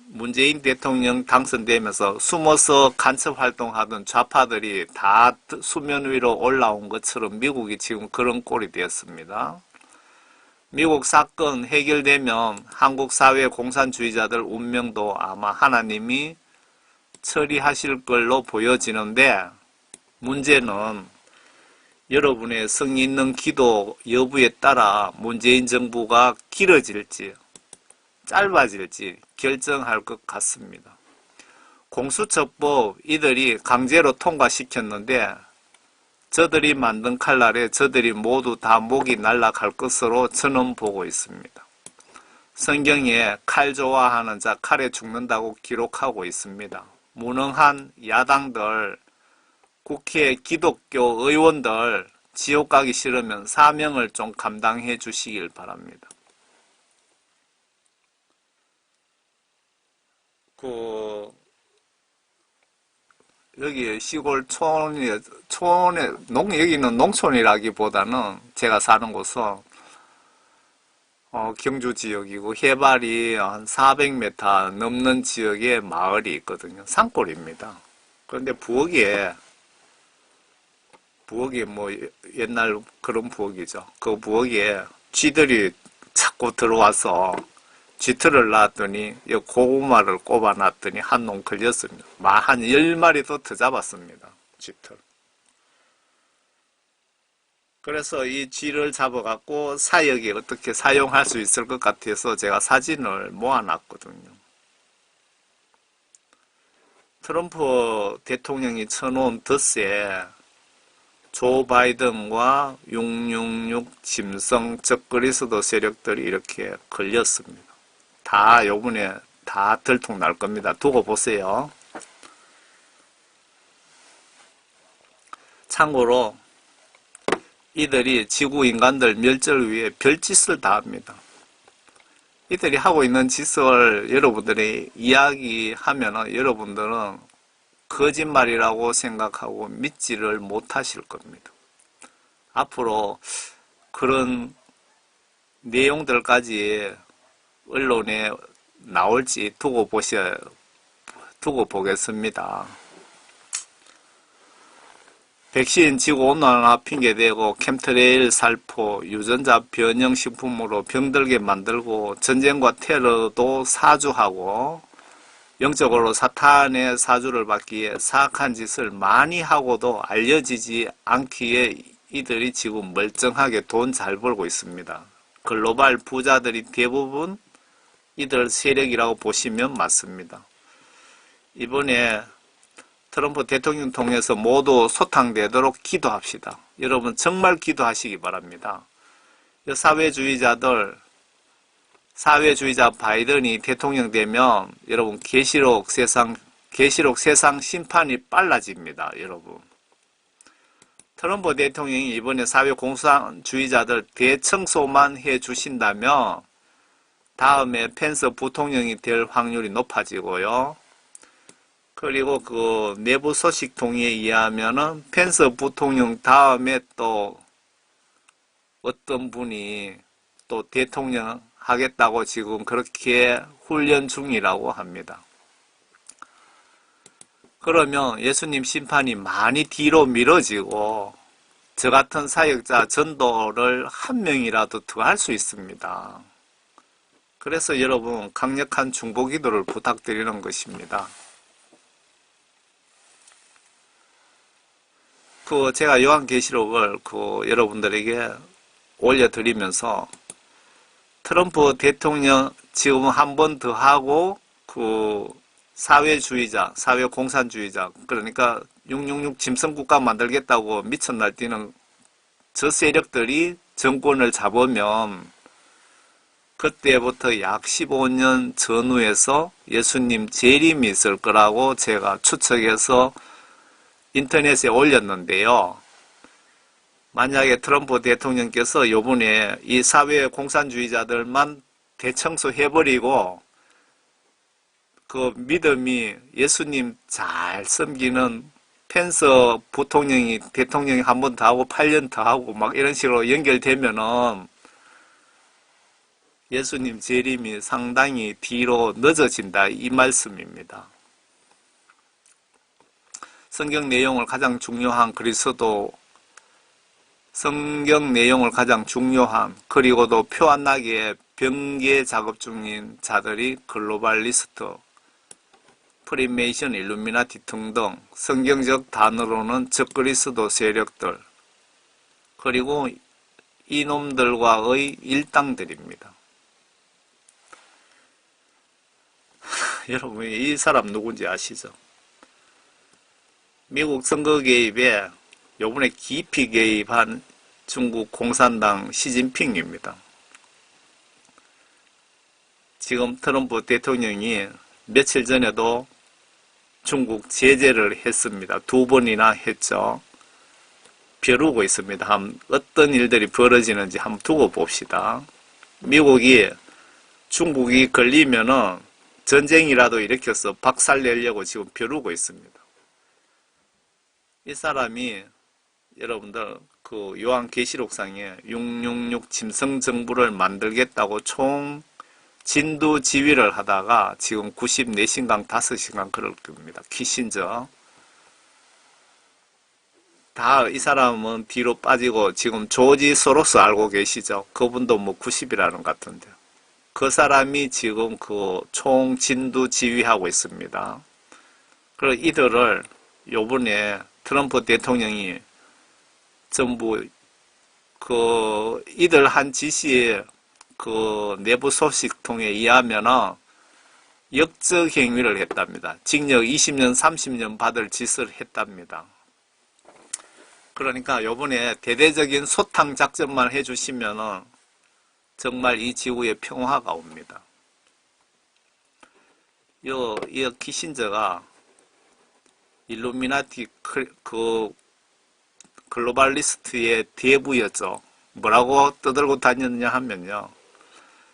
문재인 대통령 당선되면서 숨어서 간첩 활동하던 좌파들이 다 수면 위로 올라온 것처럼 미국이 지금 그런 꼴이 되었습니다. 미국 사건 해결되면 한국 사회 공산주의자들 운명도 아마 하나님이 처리하실 걸로 보여지는데 문제는 여러분의 성의 있는 기도 여부에 따라 문재인 정부가 길어질지 짧아질지 결정할 것 같습니다. 공수처법 이들이 강제로 통과시켰는데 저들이 만든 칼날에 저들이 모두 다 목이 날아갈 것으로 저는 보고 있습니다. 성경에 칼 좋아하는 자 칼에 죽는다고 기록하고 있습니다. 무능한 야당들, 국회 기독교 의원들 지옥 가기 싫으면 사명을 좀 감당해 주시길 바랍니다. 여기 시골 여기는 농촌이라기보다는 제가 사는 곳은 경주 지역이고 해발이 한 400m 넘는 지역에 마을이 있거든요. 산골입니다. 그런데 부엌에 뭐 옛날 그런 부엌이죠. 그 부엌에 쥐들이 자꾸 들어와서 쥐틀을 놨더니 고구마를 꼽아놨더니 한 놈 걸렸습니다. 한 10마리도 더 잡았습니다. 쥐틀. 그래서 이 쥐를 잡아갖고 사역에 어떻게 사용할 수 있을 것 같아서 제가 사진을 모아놨거든요. 트럼프 대통령이 쳐놓은 덫에 조 바이든과 666 짐승 적그리스도 세력들이 이렇게 걸렸습니다. 다 요번에 다 들통 날 겁니다. 두고 보세요. 참고로 이들이 지구 인간들 멸절을 위해 별짓을 다 합니다. 이들이 하고 있는 짓을 여러분들이 이야기하면 여러분들은 거짓말이라고 생각하고 믿지를 못하실 겁니다. 앞으로 그런 내용들까지 언론에 나올지 두고 보겠습니다. 백신 지구온난화 핑계대고 캠트레일 살포, 유전자 변형식품으로 병들게 만들고 전쟁과 테러도 사주하고 영적으로 사탄의 사주를 받기에 사악한 짓을 많이 하고도 알려지지 않기에 이들이 지금 멀쩡하게 돈 잘 벌고 있습니다. 글로벌 부자들이 대부분 이들 세력이라고 보시면 맞습니다. 이번에 트럼프 대통령 통해서 모두 소탕되도록 기도합시다. 여러분 정말 기도하시기 바랍니다. 사회주의자 바이든이 대통령 되면 여러분 계시록 세상 심판이 빨라집니다. 여러분. 트럼프 대통령이 이번에 사회공산주의자들 대청소만 해주신다면 다음에 펜스 부통령이 될 확률이 높아지고요. 그리고 그 내부 소식 통에 의하면은 펜스 부통령 다음에 또 어떤 분이 또 대통령 하겠다고 지금 그렇게 훈련 중이라고 합니다. 그러면 예수님 심판이 많이 뒤로 미뤄지고 저 같은 사역자 전도를 한 명이라도 더 할 수 있습니다. 그래서 여러분 강력한 중보기도를 부탁드리는 것입니다. 제가 요한계시록을 여러분들에게 올려드리면서 트럼프 대통령 지금 한 번 더 하고 사회주의자, 사회공산주의자, 그러니까 666 짐승국가 만들겠다고 미천 날뛰는 저 세력들이 정권을 잡으면 그때부터 약 15년 전후에서 예수님 재림이 있을 거라고 제가 추측해서 인터넷에 올렸는데요. 만약에 트럼프 대통령께서 요번에 이 사회 공산주의자들만 대청소해버리고 그 믿음이 예수님 잘 섬기는 펜스 대통령이 한 번 더 하고 8년 더 하고 막 이런 식으로 연결되면은 예수님 재림이 상당히 뒤로 늦어진다 이 말씀입니다. 성경 내용을 가장 중요한 그리고도 표 안 나게 변개 작업 중인 자들이 글로벌리스트, 프리메이션, 일루미나티 등등 성경적 단어로는 적그리스도 세력들 그리고 이놈들과의 일당들입니다. 여러분 이 사람 누군지 아시죠? 미국 선거 개입에 요번에 깊이 개입한 중국 공산당 시진핑입니다. 지금 트럼프 대통령이 며칠 전에도 중국 제재를 했습니다. 2번이나 했죠. 벼르고 있습니다. 어떤 일들이 벌어지는지 한번 두고 봅시다. 미국이 중국이 걸리면은 전쟁이라도 일으켜서 박살내려고 지금 벼르고 있습니다. 이 사람이 여러분들 그 요한계시록상에 666 짐승 정부를 만들겠다고 총 진두지휘를 하다가 지금 94시간 5시간 그럴 겁니다. 키신저. 다 이 사람은 뒤로 빠지고 지금 조지 소로스 알고 계시죠? 그분도 뭐 90이라는 것 같은데. 그 사람이 지금 그 총 진두 지휘하고 있습니다. 그리고 이들을 요번에 트럼프 대통령이 전부 이들 한 지시에 내부 소식통에 의하면은 역적 행위를 했답니다. 징역 20년, 30년 받을 짓을 했답니다. 그러니까 요번에 대대적인 소탕 작전만 해주시면은 정말 이 지구에 평화가 옵니다. 이 키신저가 일루미나티 글로벌리스트의 대부였죠. 뭐라고 떠들고 다녔느냐 하면요.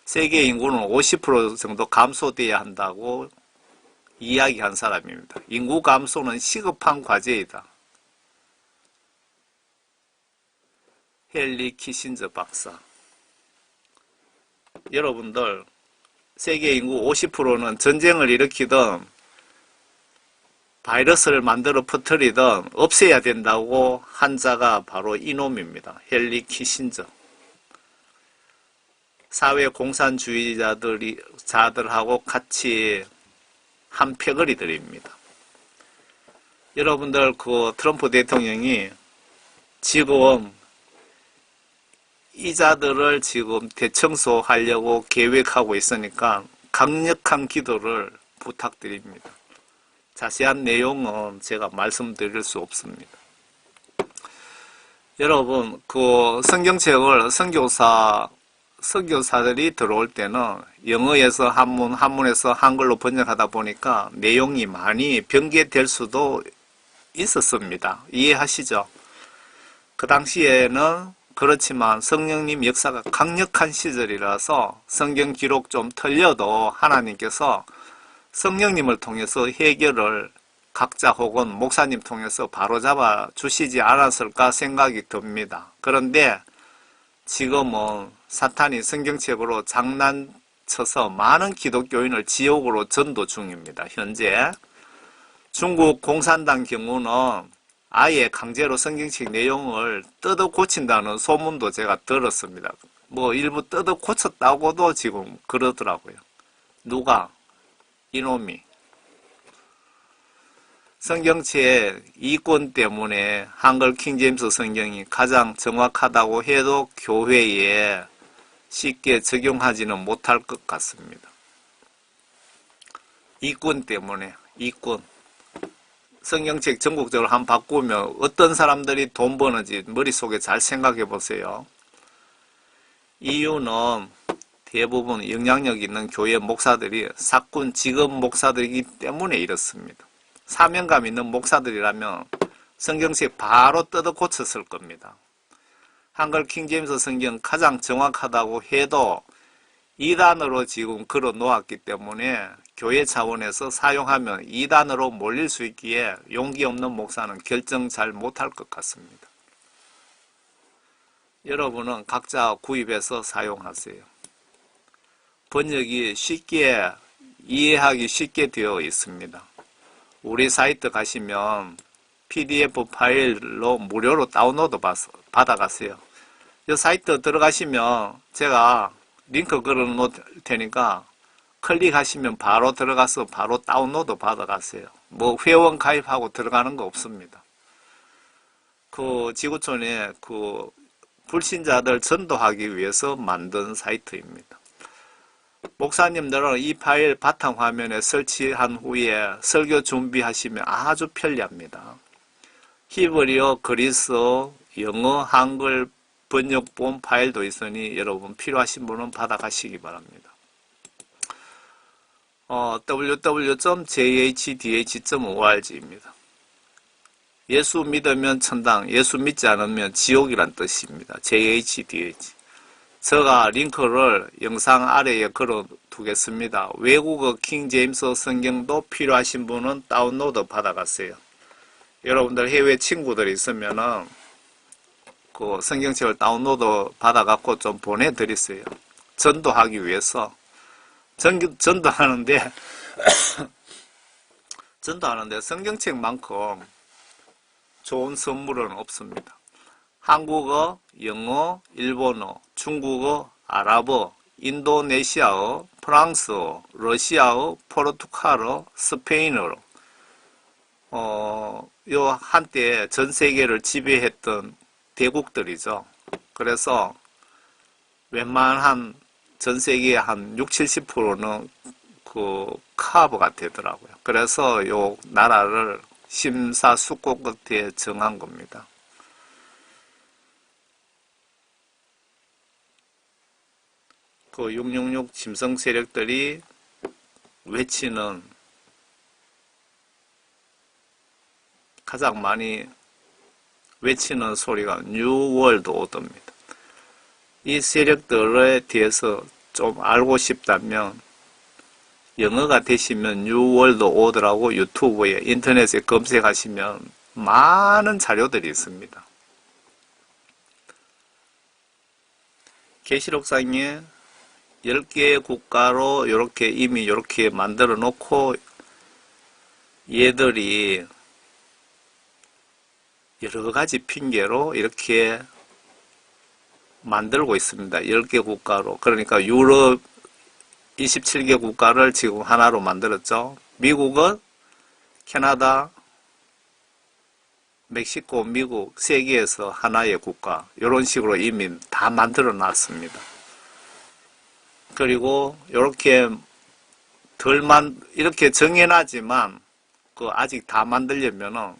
세계 인구는 50% 정도 감소돼야 한다고 이야기한 사람입니다. 인구 감소는 시급한 과제이다. 헨리 키신저 박사. 여러분들 세계 인구 50%는 전쟁을 일으키든 바이러스를 만들어 퍼뜨리든 없애야 된다고 한 자가 바로 이놈입니다. 헨리 키신저. 사회 공산주의자들하고 같이 한 패거리들입니다. 여러분들 트럼프 대통령이 지금 이 자들을 지금 대청소하려고 계획하고 있으니까 강력한 기도를 부탁드립니다. 자세한 내용은 제가 말씀드릴 수 없습니다. 여러분, 성경책을 선교사들이 들어올 때는 영어에서 한문, 한문에서 한글로 번역하다 보니까 내용이 많이 변개될 수도 있었습니다. 이해하시죠? 그 당시에는 그렇지만 성령님 역사가 강력한 시절이라서 성경 기록 좀 틀려도 하나님께서 성령님을 통해서 해결을 각자 혹은 목사님 통해서 바로잡아 주시지 않았을까 생각이 듭니다. 그런데 지금은 사탄이 성경책으로 장난쳐서 많은 기독교인을 지옥으로 전도 중입니다. 현재 중국 공산당 경우는 아예 강제로 성경책 내용을 뜯어 고친다는 소문도 제가 들었습니다. 뭐 일부 뜯어 고쳤다고도 지금 그러더라고요. 누가? 이놈이. 성경책 이권 때문에 한글 킹제임스 성경이 가장 정확하다고 해도 교회에 쉽게 적용하지는 못할 것 같습니다. 이권 때문에, 이권. 성경책 전국적으로 한번 바꾸면 어떤 사람들이 돈 버는지 머릿속에 잘 생각해 보세요. 이유는 대부분 영향력 있는 교회 목사들이 사꾼 직업 목사들이기 때문에 이렇습니다. 사명감 있는 목사들이라면 성경책 바로 뜯어 고쳤을 겁니다. 한글 킹제임스 성경 가장 정확하다고 해도 2단으로 지금 걸어 놓았기 때문에 교회 차원에서 사용하면 2단으로 몰릴 수 있기에 용기 없는 목사는 결정 잘 못할 것 같습니다. 여러분은 각자 구입해서 사용하세요. 번역이 쉽게 이해하기 쉽게 되어 있습니다. 우리 사이트 가시면 PDF 파일로 무료로 다운로드 받아가세요. 이 사이트 들어가시면 제가 링크 걸어 놓을 테니까 클릭하시면 바로 들어가서 바로 다운로드 받아가세요. 뭐 회원 가입하고 들어가는 거 없습니다. 지구촌에 불신자들 전도하기 위해서 만든 사이트입니다. 목사님들은 이 파일 바탕화면에 설치한 후에 설교 준비하시면 아주 편리합니다. 히브리어, 그리스어, 영어, 한글 번역본 파일도 있으니 여러분 필요하신 분은 받아가시기 바랍니다. www.jhdh.org입니다. 예수 믿으면 천당, 예수 믿지 않으면 지옥이란 뜻입니다. JHDH. 제가 링크를 영상 아래에 걸어 두겠습니다. 외국어 킹제임스 성경도 필요하신 분은 다운로드 받아가세요. 여러분들 해외 친구들이 있으면은 그 성경책을 다운로드 받아갖고 좀 보내드리세요. 전도하기 위해서. 전도하는데 성경책만큼 좋은 선물은 없습니다. 한국어, 영어, 일본어, 중국어, 아랍어, 인도네시아어, 프랑스어, 러시아어, 포르투갈어, 스페인어로 요 한때 전 세계를 지배했던 대국들이죠. 그래서 웬만한 전 세계의 한 60, 70%는 그 커버가 되더라고요. 그래서 요 나라를 심사숙고 끝에 정한 겁니다. 그 666 짐승 세력들이 외치는 가장 많이 외치는 소리가 뉴 월드 오더입니다. 이 세력들에 대해서 좀 알고 싶다면 영어가 되시면 뉴 월드 오더라고 유튜브에 인터넷에 검색하시면 많은 자료들이 있습니다. 계시록상에 10개의 국가로 이렇게 이미 이렇게 만들어 놓고 얘들이 여러 가지 핑계로 이렇게 만들고 있습니다. 10개 국가로. 그러니까 유럽 27개 국가를 지금 하나로 만들었죠. 미국은 캐나다, 멕시코, 미국 세계에서 하나의 국가 이런 식으로 이미 다 만들어 놨습니다. 그리고 이렇게 이렇게 정해놨지만 그 아직 다 만들려면은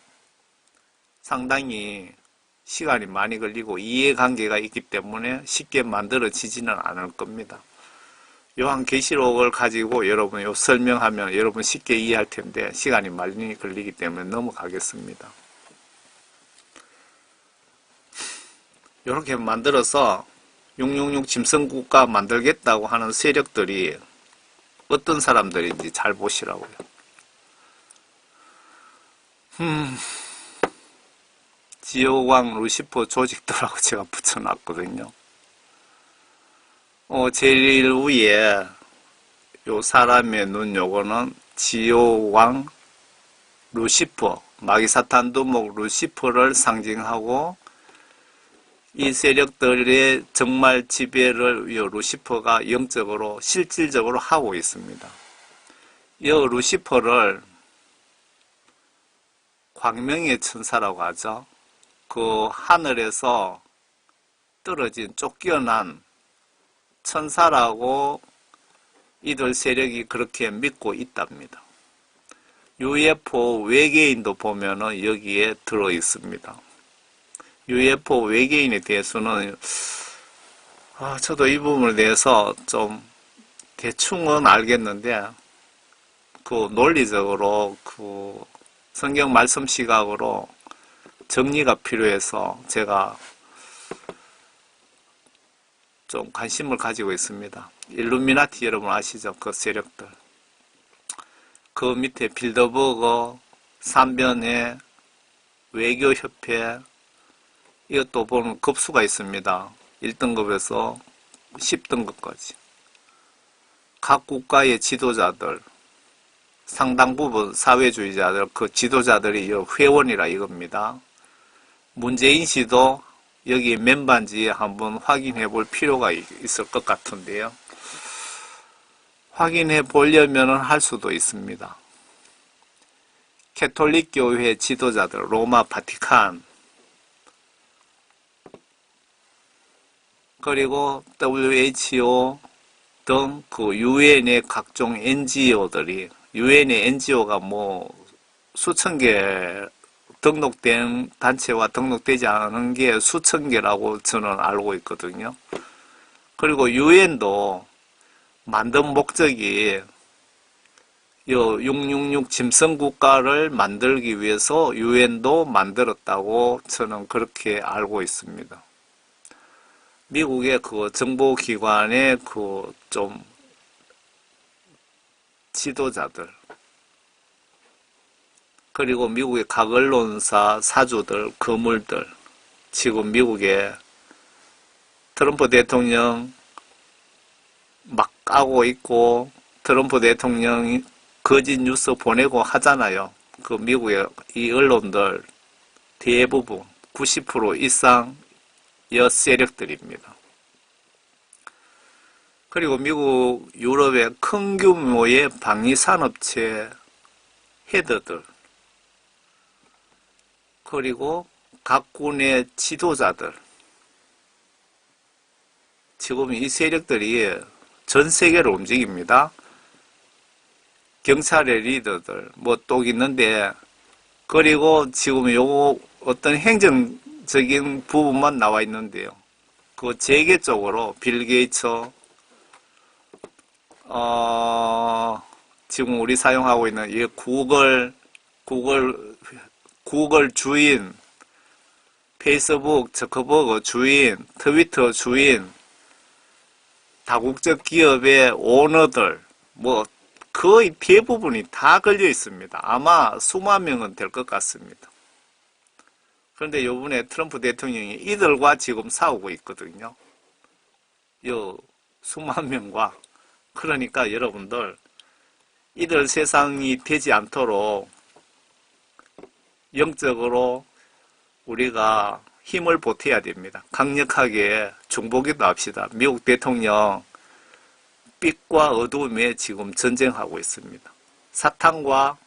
상당히 시간이 많이 걸리고 이해관계가 있기 때문에 쉽게 만들어지지는 않을 겁니다. 요한 계시록을 가지고 여러분 요 설명하면 여러분 쉽게 이해할 텐데 시간이 많이 걸리기 때문에 넘어가겠습니다. 이렇게 만들어서 666 짐승국가 만들겠다고 하는 세력들이 어떤 사람들인지 잘 보시라고요. 지옥왕 루시퍼 조직도라고 제가 붙여놨거든요. 제일 위에 요 사람의 눈 요거는 지옥왕 루시퍼, 마귀사탄 두목 루시퍼를 상징하고 이 세력들의 정말 지배를 요 루시퍼가 영적으로 실질적으로 하고 있습니다. 이 루시퍼를 광명의 천사라고 하죠. 그 하늘에서 떨어진 쫓겨난 천사라고 이들 세력이 그렇게 믿고 있답니다. UFO 외계인도 보면은 여기에 들어 있습니다. UFO 외계인에 대해서는 저도 이 부분에 대해서 좀 대충은 알겠는데 그 논리적으로 그 성경 말씀 시각으로 정리가 필요해서 제가 좀 관심을 가지고 있습니다. 일루미나티 여러분 아시죠? 그 세력들. 그 밑에 빌더버거, 삼변회, 외교협회 이것도 보면 급수가 있습니다. 1등급에서 10등급까지. 각 국가의 지도자들, 상당 부분 사회주의자들, 그 지도자들이 회원이라 이겁니다. 문재인 씨도 여기 멤버인지 한번 확인해 볼 필요가 있을 것 같은데요. 확인해 보려면 할 수도 있습니다. 캐톨릭 교회 지도자들, 로마 바티칸, 그리고 WHO 등 그 유엔의 각종 NGO들이, 유엔의 NGO가 뭐 수천 개 등록된 단체와 등록되지 않은 게 수천 개라고 저는 알고 있거든요. 그리고 유엔도 만든 목적이 666 짐승 국가를 만들기 위해서 유엔도 만들었다고 저는 그렇게 알고 있습니다. 미국의 그 정보기관의 그 좀 지도자들, 그리고 미국의 각 언론사 사주들, 거물들, 지금 미국의 트럼프 대통령 막 까고 있고, 트럼프 대통령이 거짓 뉴스 보내고 하잖아요. 그 미국의 이 언론들 대부분 90% 이상 여 세력들입니다. 그리고 미국, 유럽의 큰 규모의 방위산업체 헤드들, 그리고 각 군의 지도자들, 지금 이 세력들이 전 세계를 움직입니다. 경찰의 리더들, 뭐 또 있는데, 그리고 지금 요거 어떤 행정적인 부분만 나와 있는데요. 그 재계 쪽으로 빌 게이츠, 지금 우리 사용하고 있는 이 구글 주인, 페이스북, 저커버그 주인, 트위터 주인, 다국적 기업의 오너들, 뭐 거의 대부분이 다 걸려 있습니다. 아마 수만 명은 될 것 같습니다. 그런데 요번에 트럼프 대통령이 이들과 지금 싸우고 있거든요. 요 수만 명과. 그러니까 여러분들, 이들 세상이 되지 않도록 영적으로 우리가 힘을 보태야 됩니다. 강력하게 중보기도 합시다. 미국 대통령 빛과 어두움에 지금 전쟁하고 있습니다. 사탄과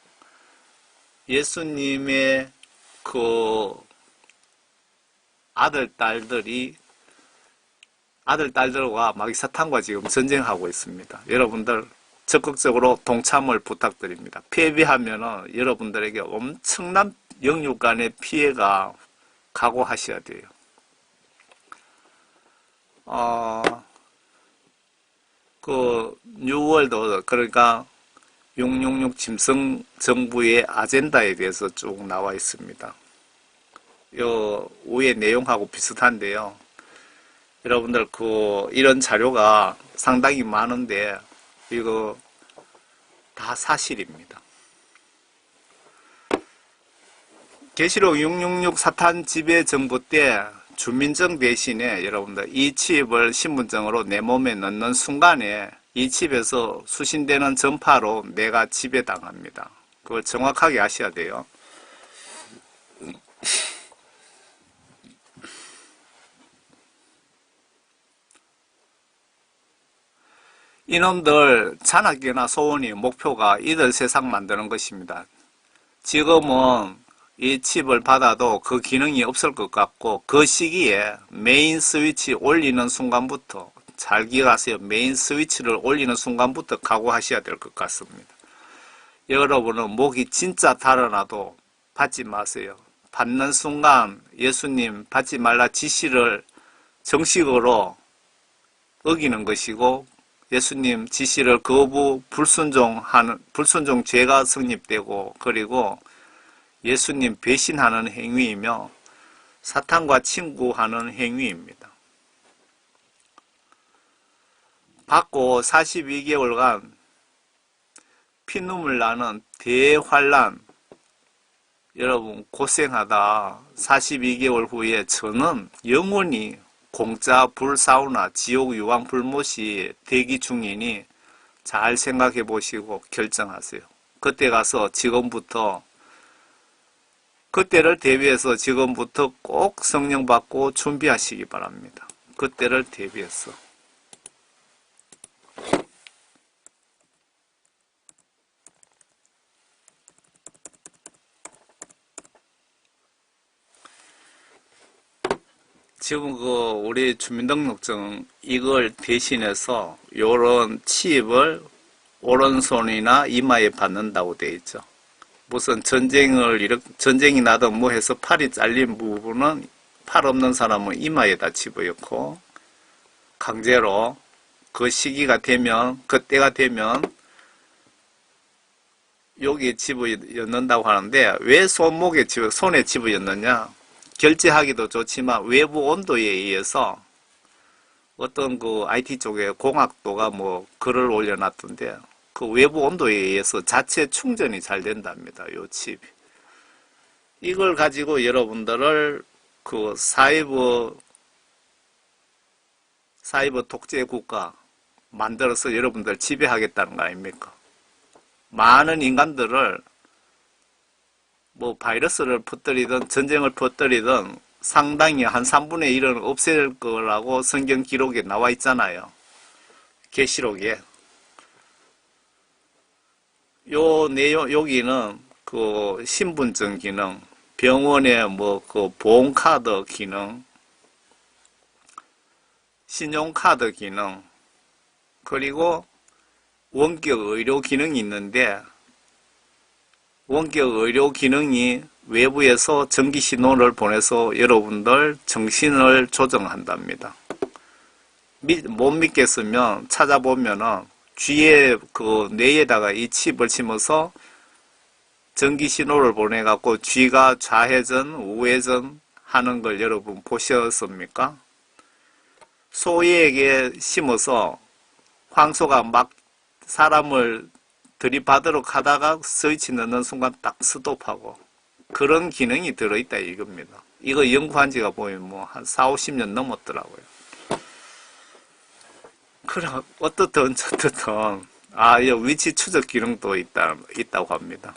예수님의 그 아들딸들과 마귀사탄과 지금 전쟁하고 있습니다. 여러분들 적극적으로 동참을 부탁드립니다. 패배하면은 여러분들에게 엄청난 영육 간의 피해가 각오하셔야 돼요. 그 뉴월드, 그러니까 666 짐승 정부의 아젠다에 대해서 쭉 나와 있습니다. 요 위에 내용하고 비슷한데요. 여러분들 이런 자료가 상당히 많은데 이거 다 사실입니다. 계시록 666 사탄 지배 정부 때 주민증 대신에 여러분들 이 칩을 신분증으로 내 몸에 넣는 순간에 이 칩에서 수신되는 전파로 내가 지배당합니다. 그걸 정확하게 아셔야 돼요. 이놈들 잔악계나 소원이 목표가 이들 세상 만드는 것입니다. 지금은 이 칩을 받아도 그 기능이 없을 것 같고, 그 시기에 메인 스위치 올리는 순간부터, 잘 기억하세요. 메인 스위치를 올리는 순간부터 각오하셔야 될 것 같습니다. 여러분은 목이 진짜 달아나도 받지 마세요. 받는 순간 예수님 받지 말라 지시를 정식으로 어기는 것이고, 예수님 지시를 거부 불순종 죄가 성립되고, 그리고 예수님 배신하는 행위이며 사탄과 친구하는 행위입니다. 받고 42개월간 피눈물 나는 대환란, 여러분 고생하다 42개월 후에 저는 영원히 공짜 불사우나 지옥 유황 불못이 대기 중이니 잘 생각해 보시고 결정하세요. 그때 가서 그때를 대비해서 지금부터 꼭 성령 받고 준비하시기 바랍니다. 그때를 대비해서. 지금 우리 주민등록증 이걸 대신해서 요런 칩을 오른손이나 이마에 받는다고 되어 있죠. 무슨 전쟁이 나든 뭐 해서 팔이 잘린 부분은 팔 없는 사람은 이마에다 집어넣고 강제로 그 시기가 되면, 그때가 되면 여기에 집어넣는다고 하는데 왜 손에 집어넣느냐? 결제하기도 좋지만 외부 온도에 의해서 어떤 그 IT 쪽에 공학도가 뭐 글을 올려놨던데 그 외부 온도에 의해서 자체 충전이 잘 된답니다. 요 칩이. 이걸 가지고 여러분들을 그 사이버 독재 국가 만들어서 여러분들 지배하겠다는 거 아닙니까? 많은 인간들을 뭐 바이러스를 퍼뜨리든 전쟁을 퍼뜨리든 상당히 한 3분의 1은 없앨 거라고 성경 기록에 나와 있잖아요. 계시록에. 요 내용, 여기는 그 신분증 기능, 병원의 뭐 그 보험카드 기능, 신용카드 기능, 그리고 원격 의료 기능이 있는데 원격 의료 기능이 외부에서 전기 신호를 보내서 여러분들 정신을 조정한답니다. 못 믿겠으면 찾아보면은 귀에 그 뇌에다가 이 칩을 심어서 전기 신호를 보내갖고 귀가 좌회전, 우회전 하는 걸 여러분 보셨습니까? 소에게 심어서 황소가 막 사람을 들이받도록 하다가 스위치 넣는 순간 딱 스톱하고 그런 기능이 들어있다 이겁니다. 이거 연구한 지가 보면 뭐 한 4, 50년 넘었더라고요. 그럼 어떻든 저떻든 이 위치 추적 기능도 있다고 합니다.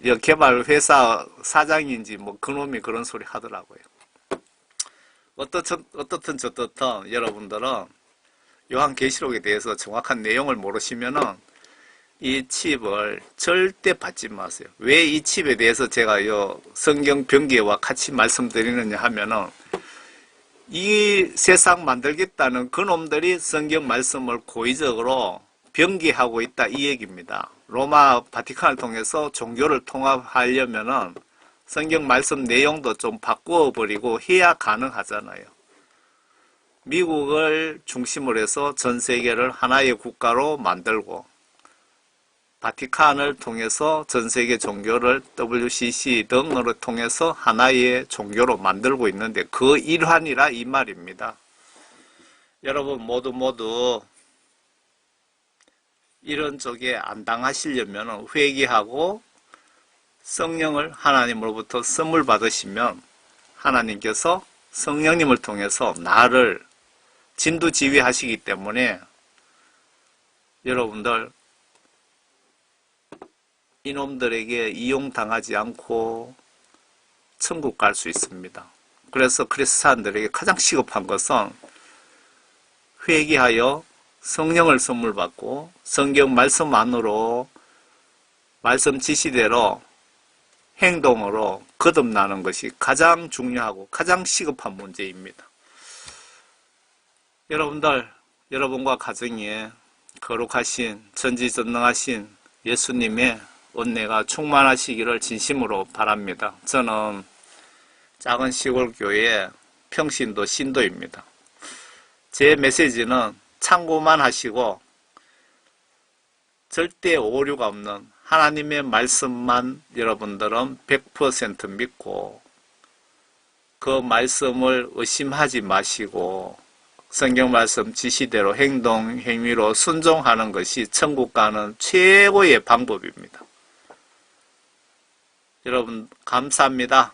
이 개발 회사 사장인지 뭐 그놈이 그런 소리 하더라고요. 어떻든 저떻든 여러분들은 요한계시록에 대해서 정확한 내용을 모르시면은 이 칩을 절대 받지 마세요. 왜 이 칩에 대해서 제가 요 성경 변기와 같이 말씀드리느냐 하면은 이 세상 만들겠다는 그놈들이 성경 말씀을 고의적으로 변기하고 있다 이 얘기입니다. 로마 바티칸을 통해서 종교를 통합하려면은 성경 말씀 내용도 좀 바꾸어 버리고 해야 가능하잖아요. 미국을 중심으로 해서 전 세계를 하나의 국가로 만들고 바티칸을 통해서 전 세계 종교를 WCC 등을 통해서 하나의 종교로 만들고 있는데 그 일환이라 이 말입니다. 여러분 모두 이런 쪽에 안 당하시려면 회개하고 성령을 하나님으로부터 선물 받으시면 하나님께서 성령님을 통해서 나를 진두지휘하시기 때문에 여러분들 이놈들에게 이용당하지 않고 천국 갈 수 있습니다. 그래서 그리스도인들에게 가장 시급한 것은 회개하여 성령을 선물 받고 성경 말씀 안으로 말씀 지시대로 행동으로 거듭나는 것이 가장 중요하고 가장 시급한 문제입니다. 여러분들, 여러분과 가정에 거룩하신 전지전능하신 예수님의 은혜가 충만하시기를 진심으로 바랍니다. 저는 작은 시골 교회 평신도 신도입니다. 제 메시지는 참고만 하시고 절대 오류가 없는 하나님의 말씀만 여러분들은 100% 믿고 그 말씀을 의심하지 마시고 성경 말씀 지시대로 행동, 행위로 순종하는 것이 천국 가는 최고의 방법입니다. 여러분 감사합니다.